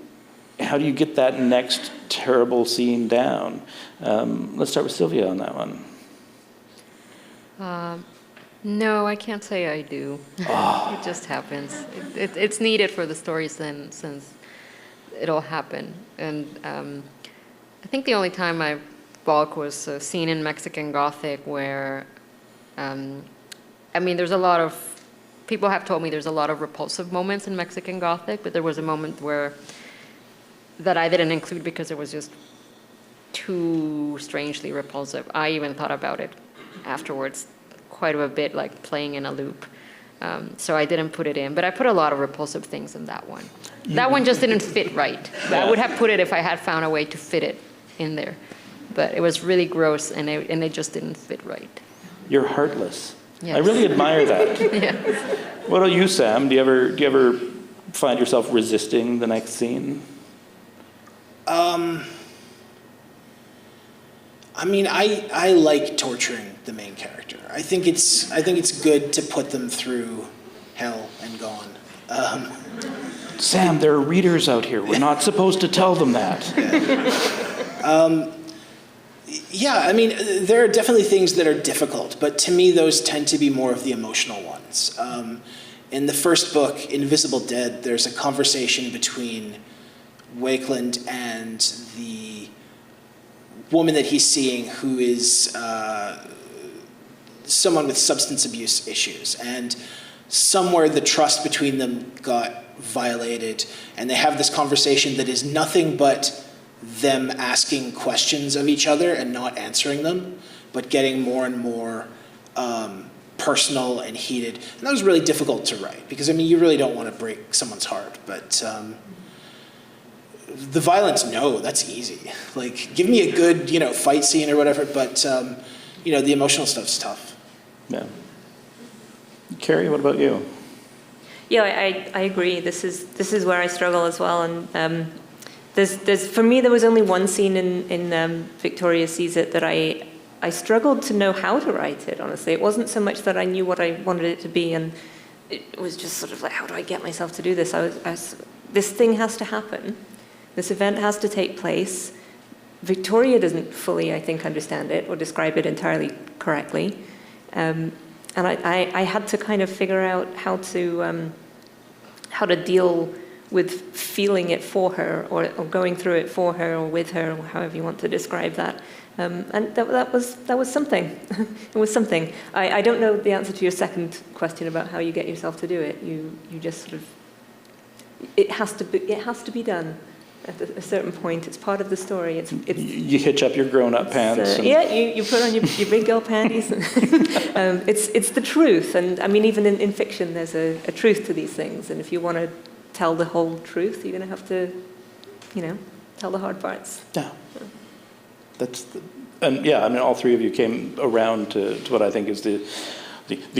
get that next terrible scene down? Let's start with Silvia on that one. No, I can't say I do. It just happens. It's needed for the stories then, since it'll happen. And I think the only time I balk was a scene in Mexican Gothic where, there's a lot of, people have told me there's a lot of repulsive moments in Mexican Gothic, but there was a moment that I didn't include because it was just too strangely repulsive. I even thought about it afterwards quite a bit, like playing in a loop. So I didn't put it in, but I put a lot of repulsive things in that one. That one just didn't fit right. But I would have put it if I had found a way to fit it in there. But it was really gross, and it just didn't fit right. You're heartless. Yes. I really admire that. Yes. What about you, Sam? Do you ever find yourself resisting the next scene? I like torturing the main character. I think it's good to put them through hell and gone. Sam, there are readers out here. We're not supposed to tell them that. There are definitely things that are difficult, but to me, those tend to be more of the emotional ones. In the first book, Invisible Dead, there's a conversation between Wakeland and the woman that he's seeing, who is someone with substance abuse issues. And somewhere the trust between them got violated, and they have this conversation that is nothing but them asking questions of each other and not answering them, but getting more and more personal and heated. And that was really difficult to write, because, I mean, you really don't want to break someone's heart, but the violence, no, that's easy. Like, give me a good, fight scene or whatever, but, the emotional stuff's tough. Yeah. Carrie, what about you? Yeah, I agree. This is where I struggle as well. And there's for me, there was only one scene in Victoria Sees It that I struggled to know how to write it, honestly. It wasn't so much that I knew what I wanted it to be, and it was just sort of like, how do I get myself to do this? This thing has to happen. This event has to take place. Victoria doesn't fully, I think, understand it or describe it entirely correctly. And I had to kind of figure out how to deal with feeling it for her, or going through it for her, or with her, or however you want to describe that. And that was something. It was something. I don't know the answer to your second question about how you get yourself to do it. You just sort of, it has to be done at a certain point. It's part of the story. It's you hitch up your grown-up pants. Yeah, you put on your big girl panties. It's the truth, and I mean, even in fiction, there's a truth to these things. And if you want to tell the whole truth, you're going to have to, tell the hard parts. Yeah. All three of you came around to what I think is the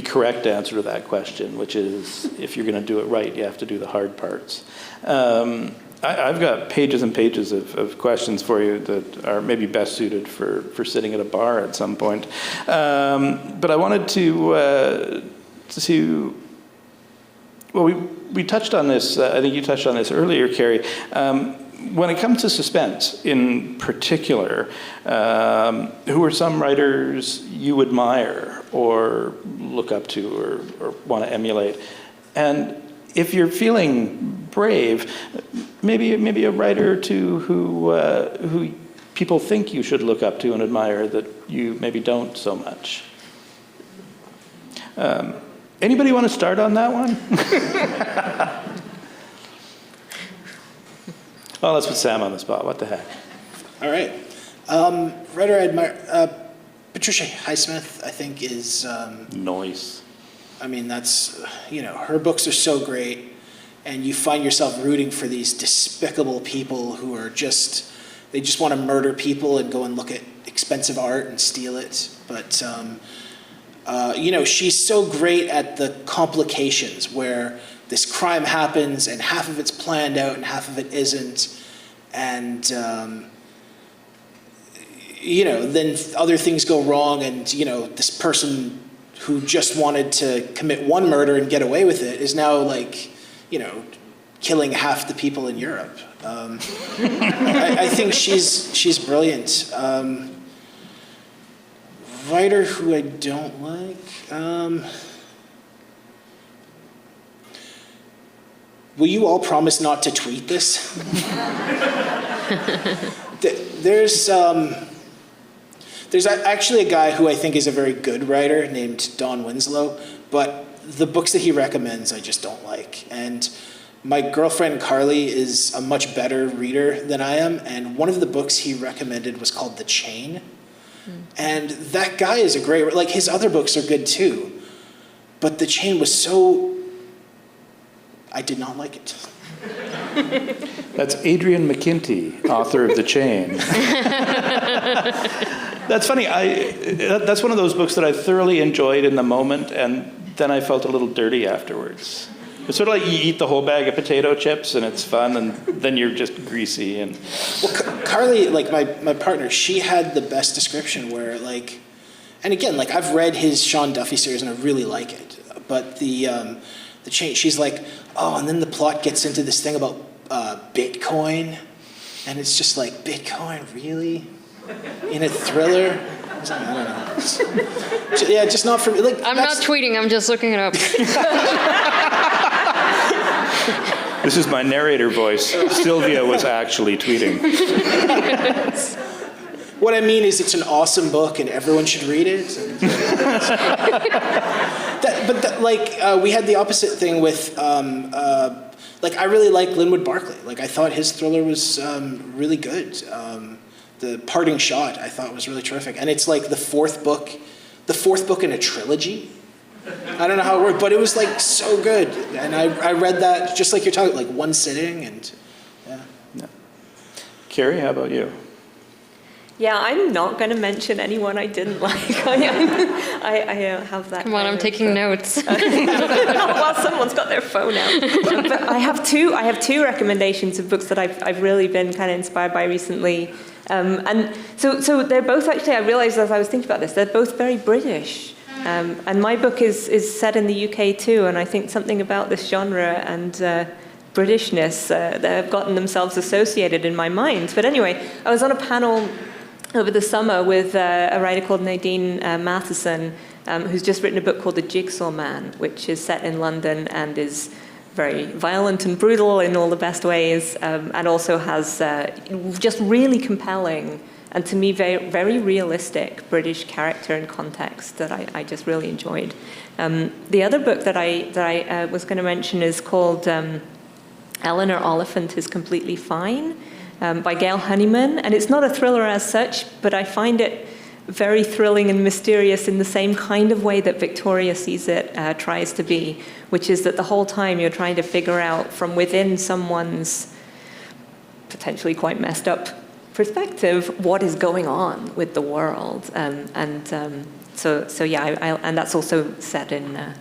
correct answer to that question, which is, if you're going to do it right, you have to do the hard parts. I've got pages and pages of questions for you that are maybe best suited for sitting at a bar at some point. But I wanted to we touched on this, I think you touched on this earlier, Carrie. When it comes to suspense in particular, who are some writers you admire or look up to or want to emulate? And if you're feeling brave, maybe a writer or two who people think you should look up to and admire that you maybe don't so much. Anybody want to start on that one? Oh, let's put Sam on the spot. What the heck? All right. Writer I admire, Patricia Highsmith, I think, is... Noise. I mean, that's, her books are so great, and you find yourself rooting for these despicable people who are they just want to murder people and go and look at expensive art and steal it. But, she's so great at the complications where this crime happens and half of it's planned out and half of it isn't. And, then other things go wrong, and, this person who just wanted to commit one murder and get away with it is now killing half the people in Europe. I think she's brilliant. Writer who I don't like. Will you all promise not to tweet this? There's actually a guy who I think is a very good writer named Don Winslow, but the books that he recommends I just don't like. And my girlfriend Carly is a much better reader than I am, and one of the books he recommended was called The Chain. And that guy is a great, his other books are good too, but The Chain was I did not like it. That's Adrian McKinty, author of The Chain. That's funny. That's one of those books that I thoroughly enjoyed in the moment, and then I felt a little dirty afterwards. It's sort of like you eat the whole bag of potato chips, and it's fun, and then you're just greasy. And Carly, my partner, she had the best description where, and again, I've read his Sean Duffy series, and I really like it. But the Chain, she's like, oh, and then the plot gets into this thing about Bitcoin, and it's just like, Bitcoin, really? In a thriller? I don't know. Yeah, just not for me. I'm not tweeting, I'm just looking it up. This is my narrator voice. Silvia was actually tweeting. What I mean is it's an awesome book and everyone should read it. We had the opposite thing with, I really like Linwood Barclay. Like, I thought his thriller was really good. The Parting Shot, I thought, was really terrific. And it's like the fourth book in a trilogy. I don't know how it worked, but it was like so good. And I read that, just like you're talking, like one sitting, and yeah. Carrie, how about you? Yeah, I'm not going to mention anyone I didn't like. I have that. Come on, I'm taking notes. Well, someone's got their phone out. But I have two recommendations of books that I've really been kind of inspired by recently. And so they're both actually, I realized as I was thinking about this, they're both very British. And my book is set in the UK too, and I think something about this genre and Britishness that have gotten themselves associated in my mind. But anyway, I was on a panel over the summer with a writer called Nadine Matheson, who's just written a book called The Jigsaw Man, which is set in London and is very violent and brutal in all the best ways, and also has just really compelling and to me very, very realistic British character and context that I just really enjoyed. The other book that I was going to mention is called Eleanor Oliphant is Completely Fine, by Gail Honeyman, and it's not a thriller as such, but I find it very thrilling and mysterious in the same kind of way that Victoria sees it tries to be, which is that the whole time you're trying to figure out from within someone's potentially quite messed up perspective what is going on with the world, and that's also set in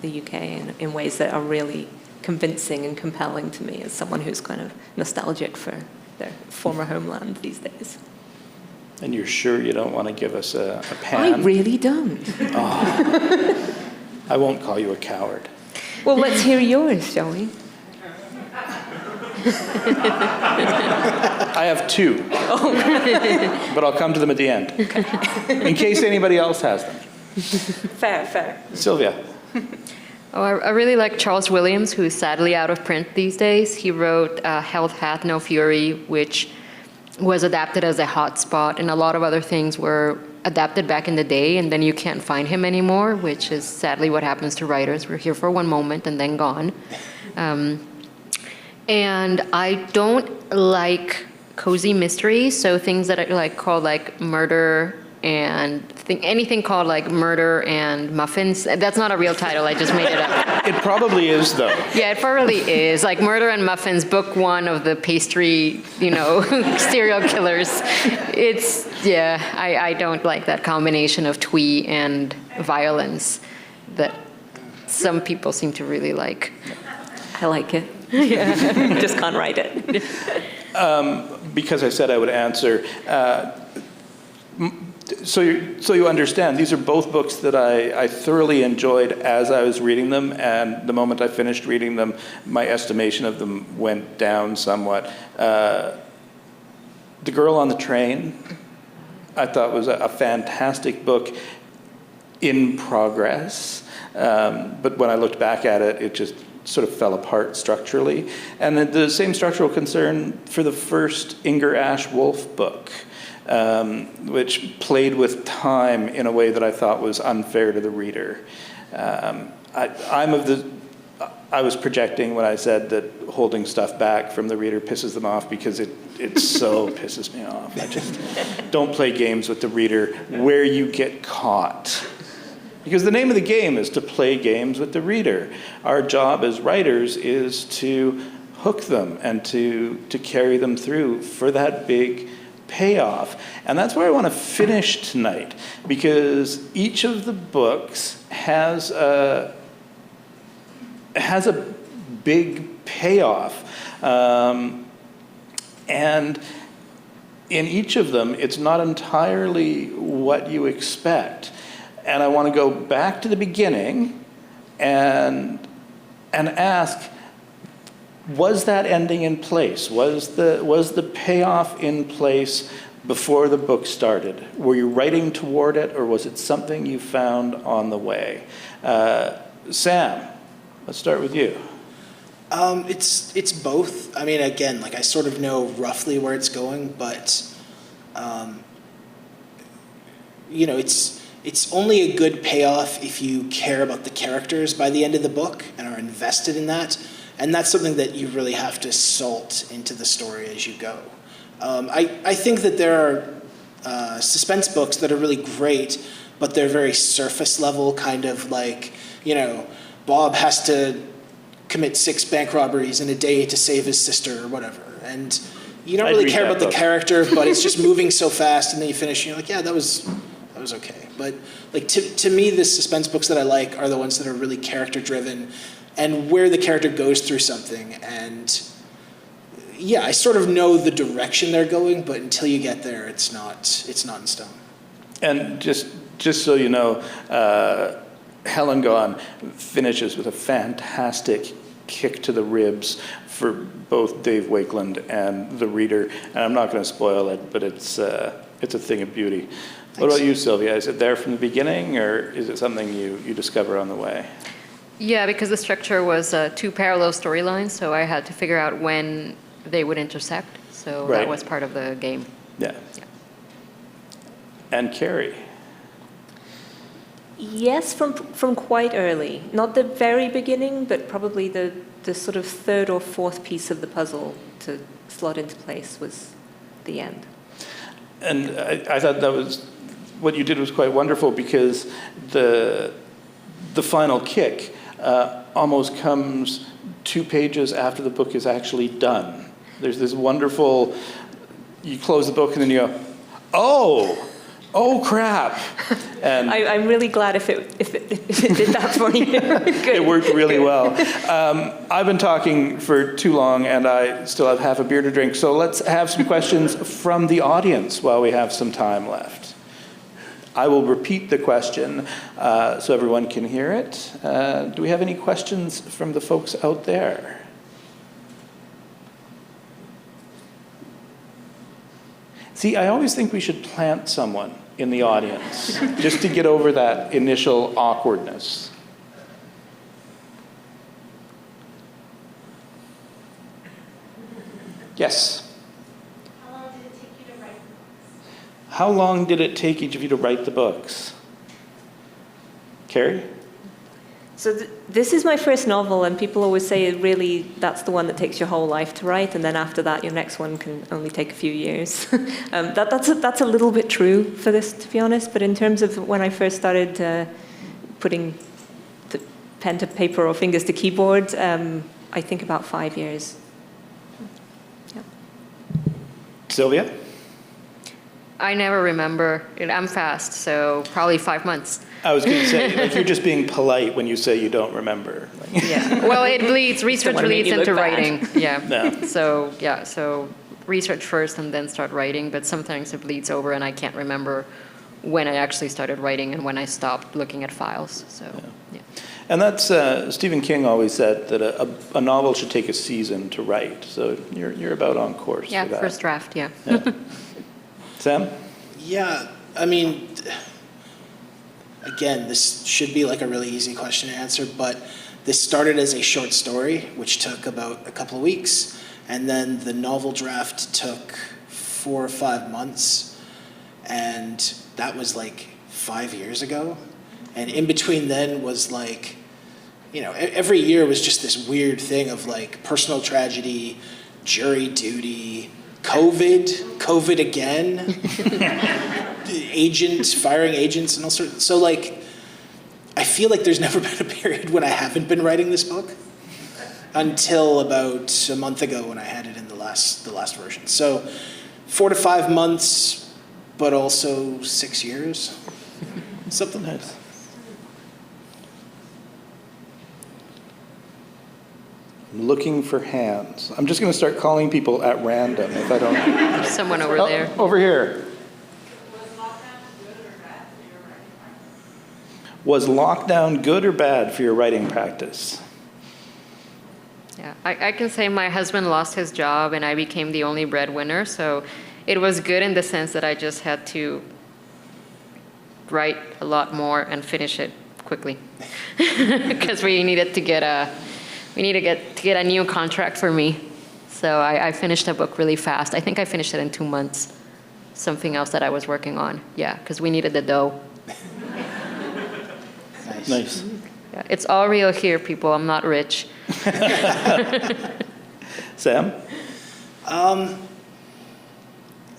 the UK in ways that are really convincing and compelling to me as someone who's kind of nostalgic for their former homeland these days. And you're sure you don't want to give us a pan? I really don't. Oh. I won't call you a coward. Well, let's hear yours, shall we? I have two, but I'll come to them at the end, in case anybody else has them. Fair. Sylvia. Oh, I really like Charles Williams, who is sadly out of print these days. He wrote Hell Hath No Fury, which was adapted as a hotspot, and a lot of other things were adapted back in the day, and then you can't find him anymore, which is sadly what happens to writers. We're here for one moment and then gone. And I don't like cozy mysteries, so things that I called murder and anything called murder and muffins. That's not a real title, I just made it up. It probably is, though. Yeah, it probably is. Murder and Muffins, book 1 of the pastry, serial killers. I don't like that combination of twee and violence that some people seem to really like. I like it. Yeah. Just can't write it. Because I said I would answer, so you understand, these are both books that I thoroughly enjoyed as I was reading them, and the moment I finished reading them, my estimation of them went down somewhat. The Girl on the Train, I thought was a fantastic book in progress, but when I looked back at it, it just sort of fell apart structurally. And the same structural concern for the first Inger Ash Wolf book, which played with time in a way that I thought was unfair to the reader. I was projecting when I said that holding stuff back from the reader pisses them off, because it so pisses me off. I just don't play games with the reader where you get caught. Because the name of the game is to play games with the reader. Our job as writers is to hook them and to carry them through for that big payoff. And that's where I want to finish tonight, because each of the books has a big payoff. And in each of them, it's not entirely what you expect. And I want to go back to the beginning and ask, was that ending in place? Was the payoff in place before the book started? Were you writing toward it, or was it something you found on the way? Sam, let's start with you. It's both. I mean, again, I sort of know roughly where it's going, but you know, it's only a good payoff if you care about the characters by the end of the book and are invested in that. And that's something that you really have to salt into the story as you go. I think that there are suspense books that are really great, but they're very surface level, kind of like, you know, Bob has to commit 6 bank robberies in a day to save his sister or whatever. And you don't really care about the character, but it's just moving so fast, and then you finish and you're like, yeah, that was okay. But like to me, the suspense books that I like are the ones that are really character driven and where the character goes through something. And yeah, I sort of know the direction they're going, but until you get there, it's not in stone. And just so you know, Helen Gone finishes with a fantastic kick to the ribs for both Dave Wakeland and the reader. And I'm not going to spoil it, but it's a thing of beauty. Thanks. What about you, Silvia? Is it there from the beginning, or is it something you discover on the way? Yeah, because the structure was 2 parallel storylines, so I had to figure out when they would intersect. So that was part of the game. Yeah. And Carrie? Yes, from quite early. Not the very beginning, but probably the sort of 3rd or 4th piece of the puzzle to slot into place was the end. And I thought that was, what you did was quite wonderful, because the final kick almost comes 2 pages after the book is actually done. There's this wonderful, you close the book and then you go, oh crap. And I'm really glad if it did that for you. Good. It worked really well. I've been talking for too long, and I still have half a beer to drink, so let's have some questions from the audience while we have some time left. I will repeat the question so everyone can hear it. Do we have any questions from the folks out there? See, I always think we should plant someone in the audience just to get over that initial awkwardness. Yes? How long did it take you to write the books? How long did it take each of you to write the books? Carrie? So this is my first novel, and people always say really that's the one that takes your whole life to write, and then after that your next one can only take a few years. That's a little bit true for this, to be honest, but in terms of when I first started putting the pen to paper or fingers to keyboard, I think about 5 years. Yeah. Silvia? I never remember. I'm fast, so probably 5 months. I was going to say, like, you're just being polite when you say you don't remember. Yeah. Well, it bleeds. Research bleeds into writing. Yeah. No. So research first and then start writing. But sometimes it bleeds over, and I can't remember when I actually started writing and when I stopped looking at files. So yeah. And that's Stephen King always said that a novel should take a season to write. So you're about on course. Yeah. For that. First draft. Yeah. Sam? Yeah, I mean, again, this should be like a really easy question to answer, but this started as a short story, which took about a couple of weeks, and then the novel draft took 4 or 5 months, and that was like 5 years ago. And in between then was like, you know, every year was just this weird thing of like personal tragedy, jury duty, COVID again, firing agents and all sorts. So like, I feel like there's never been a period when I haven't been writing this book until about a month ago when I had it in the last version. So 4 to 5 months, but also 6 years, something like that. I'm looking for hands. I'm just going to start calling people at random if I don't. There's someone over there. Over here. Was lockdown good or bad for your writing practice? Yeah, I can say my husband lost his job and I became the only breadwinner, so it was good in the sense that I just had to write a lot more and finish it quickly because we needed to get a new contract for me. So I finished the book really fast. I think I finished it in 2 months. something else that I was working on. Yeah, because we needed the dough. Nice. Yeah, it's all real here, people. I'm not rich. Sam?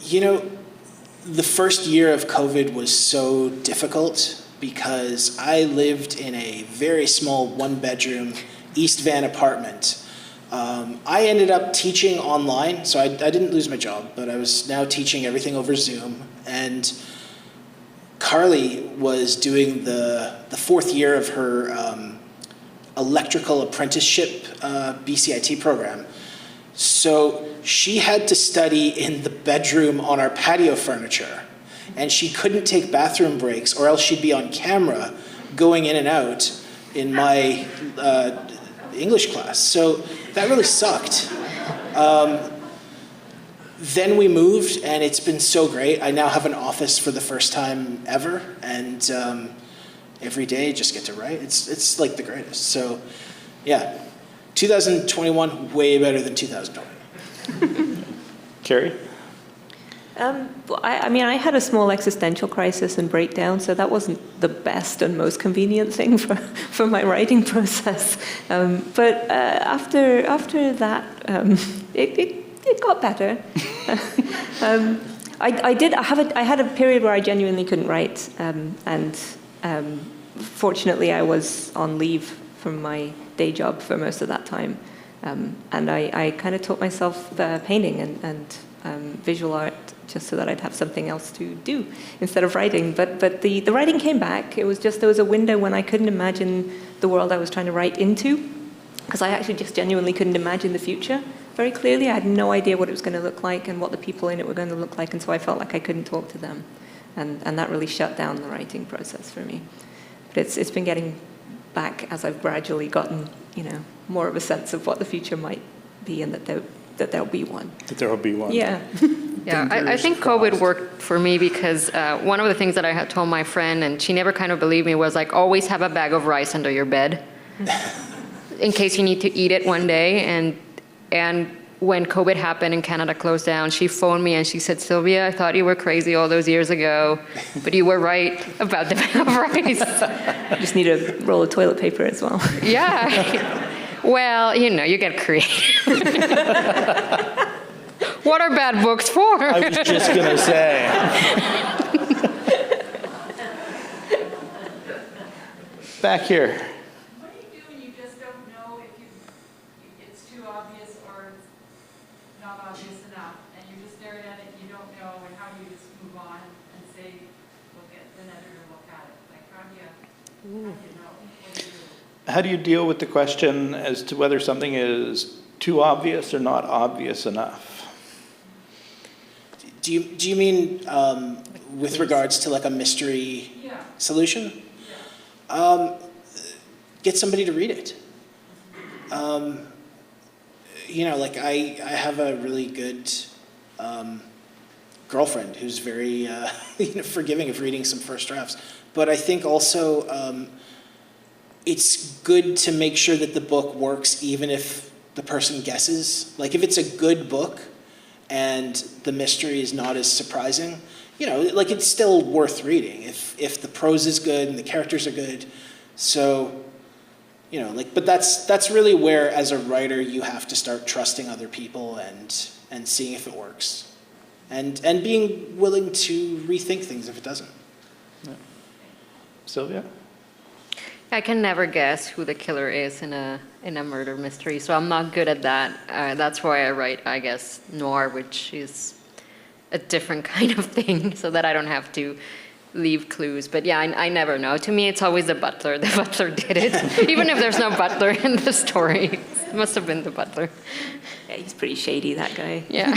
You know, the first year of COVID was so difficult because I lived in a very small one-bedroom East Van apartment. I ended up teaching online, so I didn't lose my job, but I was now teaching everything over Zoom. And Carly was doing the fourth year of her electrical apprenticeship BCIT program. So she had to study in the bedroom on our patio furniture, and she couldn't take bathroom breaks or else she'd be on camera going in and out in my English class. So that really sucked. Then we moved, and it's been so great. I now have an office for the first time ever, and every day just get to write. It's like the greatest. So yeah, 2021, way better than 2020. Carrie? Well, I mean, I had a small existential crisis and breakdown, so that wasn't the best and most convenient thing for my writing process. But after that, it got better. I had a period where I genuinely couldn't write, and fortunately I was on leave from my day job for most of that time, and I kind of taught myself painting and visual art just so that I'd have something else to do instead of writing. But the writing came back. It was just there was a window when I couldn't imagine the world I was trying to write into, because I actually just genuinely couldn't imagine the future very clearly. I had no idea what it was going to look like and what the people in it were going to look like, and so I felt like I couldn't talk to them, and that really shut down the writing process for me. But it's been getting back as I've gradually gotten, more of a sense of what the future might be, and that there'll be one. That there will be one. Yeah. Yeah, I think COVID worked for me because one of the things that I had told my friend, and she never kind of believed me, was like, always have a bag of rice under your bed in case you need to eat it one day. And when COVID happened and Canada closed down, she phoned me and she said, Silvia, I thought you were crazy all those years ago, but you were right about the bag of rice. You just need a roll of toilet paper as well. Yeah. Well, you get creative. What are bad books for? I was just going to say. Back here. What do you do when you just don't know if it's too obvious or it's not obvious enough, and you're just staring at it and you don't know, and how do you just move on and say, look at the editor, look at it? Like, how do you know? What do you do? How do you deal with the question as to whether something is too obvious or not obvious enough? Do you mean with regards to like a mystery solution? Yeah. Get somebody to read it. Like I have a really good girlfriend who's very forgiving of reading some first drafts. But I think also it's good to make sure that the book works even if the person guesses. Like if it's a good book and the mystery is not as surprising, it's still worth reading if the prose is good and the characters are good. So, but that's really where, as a writer, you have to start trusting other people and seeing if it works, and being willing to rethink things if it doesn't. Yeah. Silvia? I can never guess who the killer is in a murder mystery, so I'm not good at that. That's why I write, I guess, noir, which is a different kind of thing, so that I don't have to leave clues. But yeah, I never know. To me, it's always the butler. The butler did it, even if there's no butler in the story. It must have been the butler. Yeah, he's pretty shady, that guy. Yeah.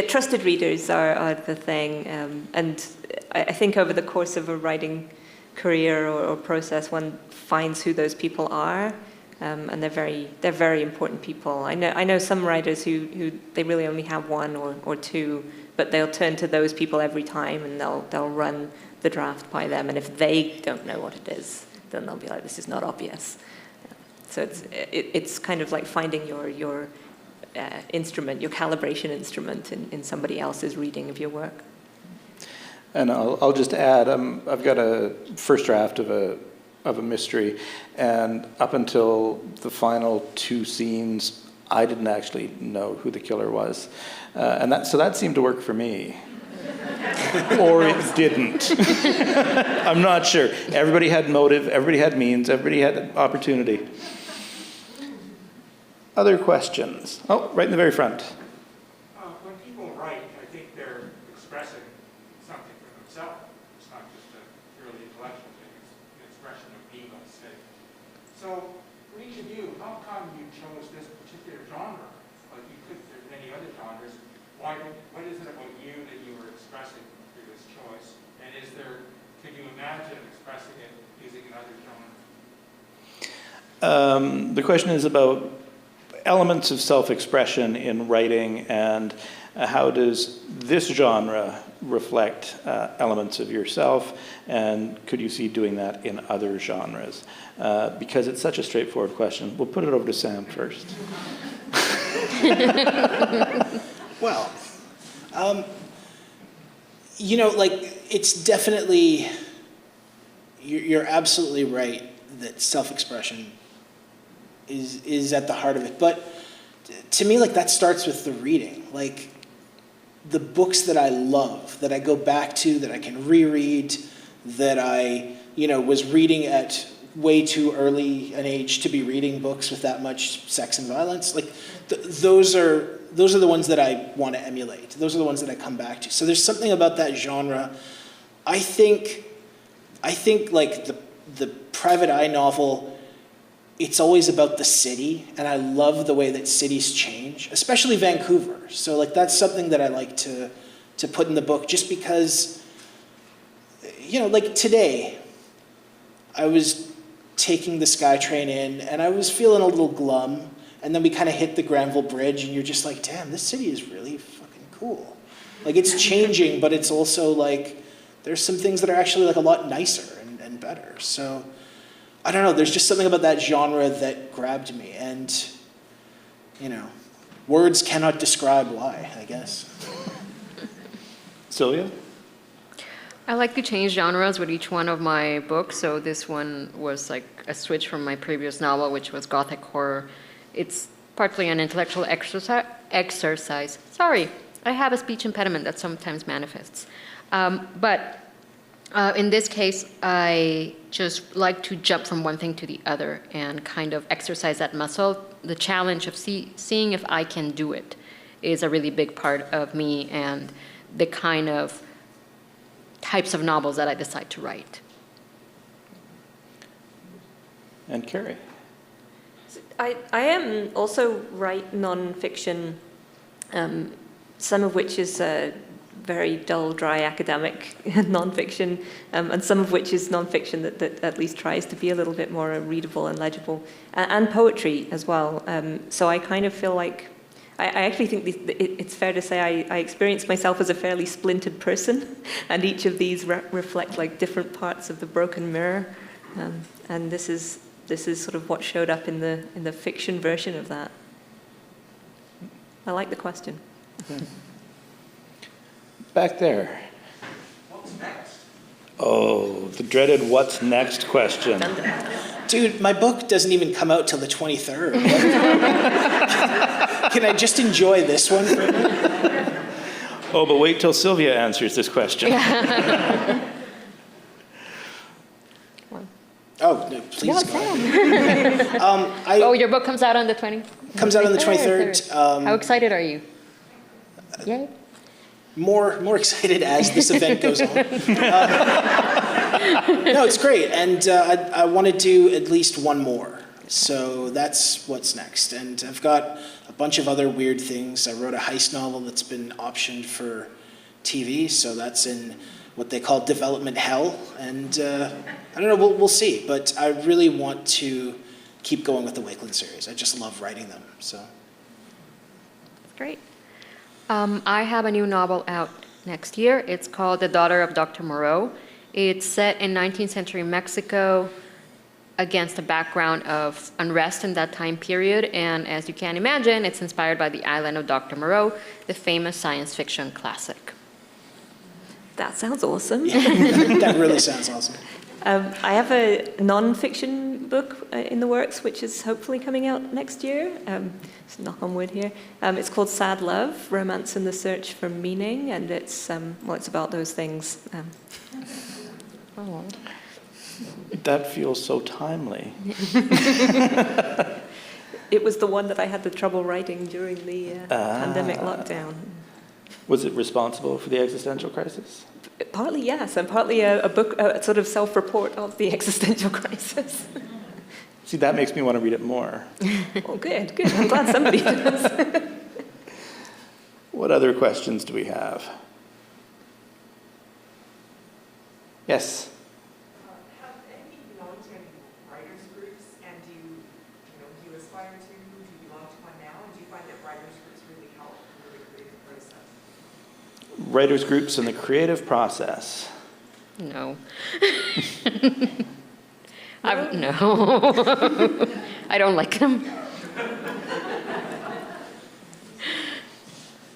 Trusted readers are the thing, and I think over the course of a writing career or process, one finds who those people are, and they're very important people. I know some writers who they really only have one or two, but they'll turn to those people every time, and they'll run the draft by them, and if they don't know what it is, then they'll be like, this is not obvious. So it's kind of like finding your instrument, your calibration instrument in somebody else's reading of your work. And I'll just add, I've got a first draft of a mystery, and up until the final 2 scenes, I didn't actually know who the killer was, and that seemed to work for me. Or it didn't. I'm not sure. Everybody had motive, everybody had means, everybody had opportunity. Other questions? Oh, right in the very front. When people write, I think they're expressing something for themselves. It's not just a purely intellectual thing, it's an expression of being, let's say. So, for each of you, how come you chose this particular genre? Like you could, there's many other genres. What is it about you that you were expressing through this choice? And could you imagine expressing it using another genre? The question is about elements of self-expression in writing, and how does this genre reflect elements of yourself, and could you see doing that in other genres? Because it's such a straightforward question. We'll put it over to Sam first. Well, it's definitely, you're absolutely right that self-expression is at the heart of it. But to me, that starts with the reading. The books that I love, that I go back to, that I can reread, that I, was reading at way too early an age to be reading books with that much sex and violence. Those are the ones that I want to emulate. Those are the ones that I come back to. So there's something about that genre. I think the private eye novel, it's always about the city, and I love the way that cities change, especially Vancouver. So that's something that I like to put in the book, just because, today, I was taking the SkyTrain in, and I was feeling a little glum, and then we kind of hit the Granville Bridge, and you're just like, damn, this city is really fucking cool. It's changing, but it's also there's some things that are actually a lot nicer and better. So I don't know, there's just something about that genre that grabbed me, and, words cannot describe why, I guess. Silvia? I like to change genres with each one of my books, so this one was a switch from my previous novel, which was gothic horror. It's partly an intellectual exercise. Sorry, I have a speech impediment that sometimes manifests. But in this case, I just like to jump from one thing to the other and kind of exercise that muscle. The challenge of seeing if I can do it is a really big part of me and the kind of types of novels that I decide to write. And Carrie? I am also write nonfiction, some of which is very dull, dry academic nonfiction, and some of which is nonfiction that at least tries to be a little bit more readable and legible, and poetry as well. So I kind of feel like, I actually think it's fair to say I experience myself as a fairly splintered person, and each of these reflect different parts of the broken mirror, and this is sort of what showed up in the fiction version of that. I like the question. Back there. What's next? Oh, the dreaded what's next question. Dude, my book doesn't even come out till the 23rd. Can I just enjoy this one for a minute? Oh, but wait till Silvia answers this question. Oh, no, please go ahead. Your book comes out on the 20th? Comes out on the 23rd. How excited are you? Yay. More excited as this event goes on. No, it's great, and I want to do at least one more. So that's what's next. And I've got a bunch of other weird things. I wrote a heist novel that's been optioned for TV, so that's in what they call development hell. And I don't know, we'll see. But I really want to keep going with the Wakeland series. I just love writing them. So. Great. I have a new novel out next year. It's called The Daughter of Dr. Moreau. It's set in 19th century Mexico. against a background of unrest in that time period. And as you can imagine, it's inspired by The Island of Dr. Moreau, the famous science fiction classic. That sounds awesome. That really sounds awesome. I have a non-fiction book in the works, which is hopefully coming out next year. So knock on wood here. It's called Sad Love, Romance in the Search for Meaning, and it's about those things. Oh. That feels so timely. It was the one that I had the trouble writing during the pandemic lockdown. Was it responsible for the existential crisis? Partly yes, and partly a book, a sort of self-report of the existential crisis. See, that makes me want to read it more. Well, good. I'm glad somebody does. What other questions do we have? Yes? Have any belonged to any writers' groups, and do you aspire to? Do you belong to one now? And do you find that writers' groups really help in the creative process? Writers' groups in the creative process. No. No. I don't like them.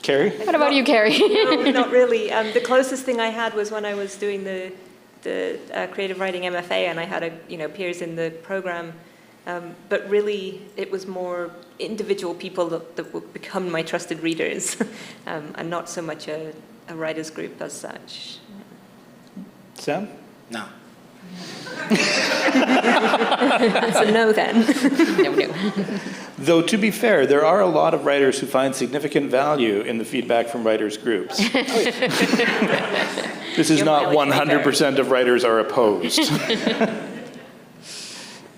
Carrie? What about you, Carrie? No, not really. The closest thing I had was when I was doing the creative writing MFA, and I had peers in the program. But really, it was more individual people that would become my trusted readers, and not so much a writers' group as such. Sam? No. So no then. No. Though, to be fair, there are a lot of writers who find significant value in the feedback from writers' groups. This is not 100% of writers are opposed.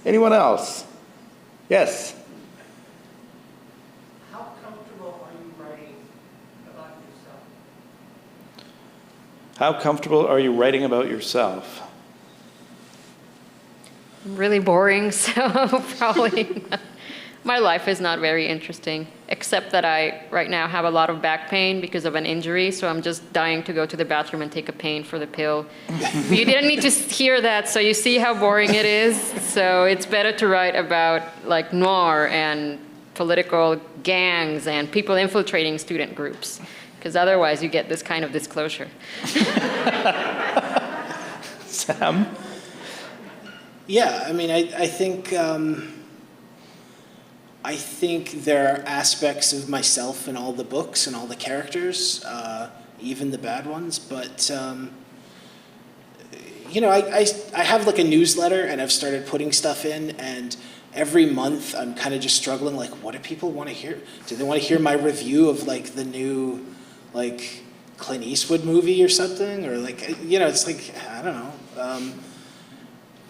Anyone else? Yes? How comfortable are you writing about yourself? How comfortable are you writing about yourself? Really boring, so probably not. My life is not very interesting, except that I right now have a lot of back pain because of an injury, so I'm just dying to go to the bathroom and take a pain for the pill. You didn't need to hear that, so you see how boring it is. So it's better to write about like noir and political gangs and people infiltrating student groups, because otherwise you get this kind of disclosure. Sam? Yeah, I mean, I think there are aspects of myself in all the books and all the characters, even the bad ones. But I have like a newsletter, and I've started putting stuff in, and every month I'm kind of just struggling. Like, what do people want to hear? Do they want to hear my review of like the new like Clint Eastwood movie or something, or like it's like I don't know.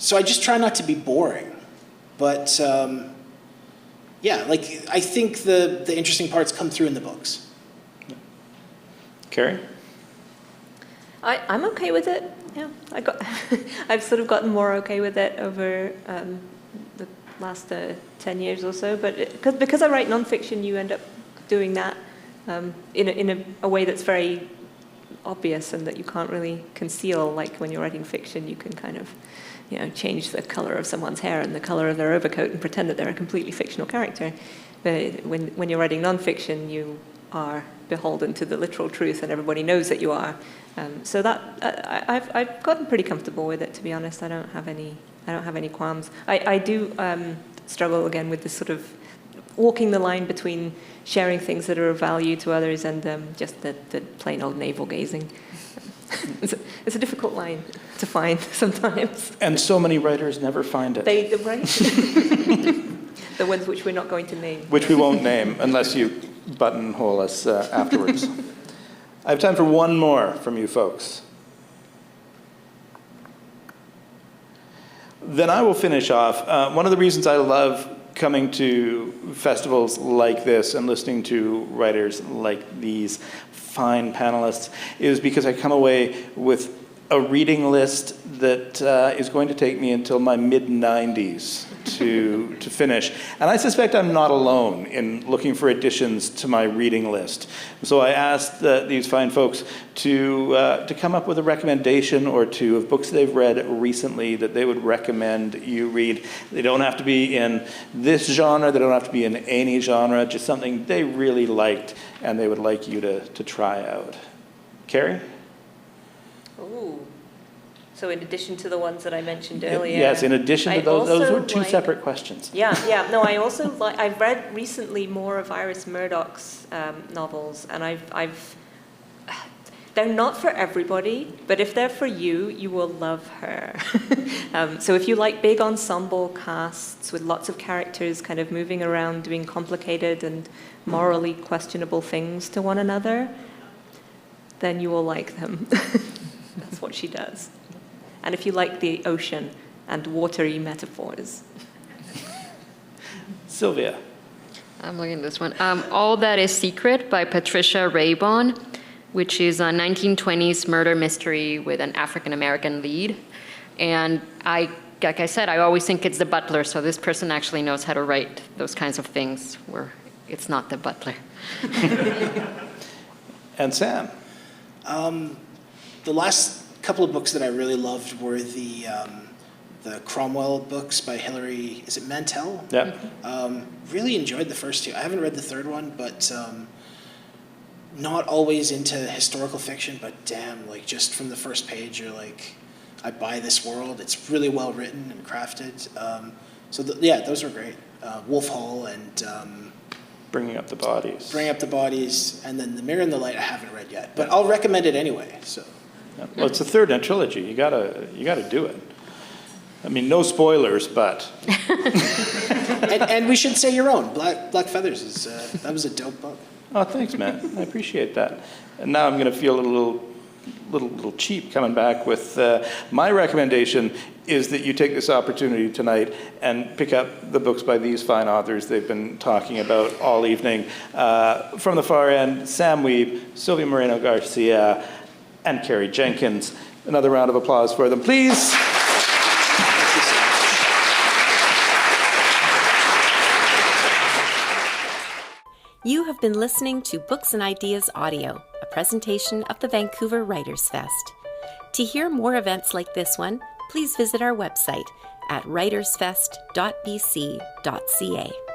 So I just try not to be boring, but I think the interesting parts come through in the books. Carrie? I'm okay with it. Yeah, I've sort of gotten more okay with it over the last 10 years or so. But because I write nonfiction, you end up doing that in a way that's very obvious and that you can't really conceal. Like when you're writing fiction, you can kind of change the color of someone's hair and the color of their overcoat and pretend that they're a completely fictional character. But when you're writing nonfiction, you are beholden to the literal truth, and everybody knows that you are. So that I've gotten pretty comfortable with it, to be honest. I don't have any qualms. I do struggle again with this sort of walking the line between sharing things that are of value to others and just the plain old navel gazing. It's a difficult line to find sometimes. And so many writers never find it. Right? The ones which we're not going to name. Which we won't name unless you buttonhole us afterwards. I have time for one more from you folks. Then I will finish off. One of the reasons I love coming to festivals like this and listening to writers like these fine panelists is because I come away with a reading list that is going to take me until my mid-90s to finish. And I suspect I'm not alone in looking for additions to my reading list. So I asked these fine folks to come up with a recommendation or two of books they've read recently that they would recommend you read. They don't have to be in this genre, they don't have to be in any genre, just something they really liked and they would like you to try out. Carrie? Ooh. So in addition to the ones that I mentioned earlier. Yes, in addition to those were two like, separate questions. Yeah. No, I also I've read recently more of Iris Murdoch's novels, and they're not for everybody, but if they're for you, you will love her. So if you like big ensemble casts with lots of characters kind of moving around doing complicated and morally questionable things to one another, then you will like them. That's what she does. And if you like the ocean and watery metaphors. Sylvia. I'm looking at this one. All That Is Secret by Patricia Raybon, which is a 1920s murder mystery with an African-American lead. And like I said, I always think it's the butler, so this person actually knows how to write those kinds of things where it's not the butler. And Sam? The last couple of books that I really loved were the Cromwell books by Hilary, is it Mantel? Yeah. Really enjoyed the first two. I haven't read the third one, but not always into historical fiction, but damn, like just from the first page, you're like, I buy this world. It's really well written and crafted. Yeah, those were great. Wolf Hall and Bringing Up the Bodies. Bring Up the Bodies, and then The Mirror and the Light I haven't read yet, but I'll recommend it anyway. So. Yeah. Well, it's the third in a trilogy. You gotta do it. I mean, no spoilers, but. and we should say your own. Black Feathers is that was a dope book. Oh, thanks, man. I appreciate that. And now I'm going to feel a little cheap coming back with my recommendation is that you take this opportunity tonight and pick up the books by these fine authors they've been talking about all evening. From the far end, Sam Wiebe, Silvia Moreno-Garcia, and Carrie Jenkins. Another round of applause for them, please. You have been listening to Books and Ideas Audio, a presentation of the Vancouver Writers' Fest. To hear more events like this one, please visit our website at writersfest.bc.ca.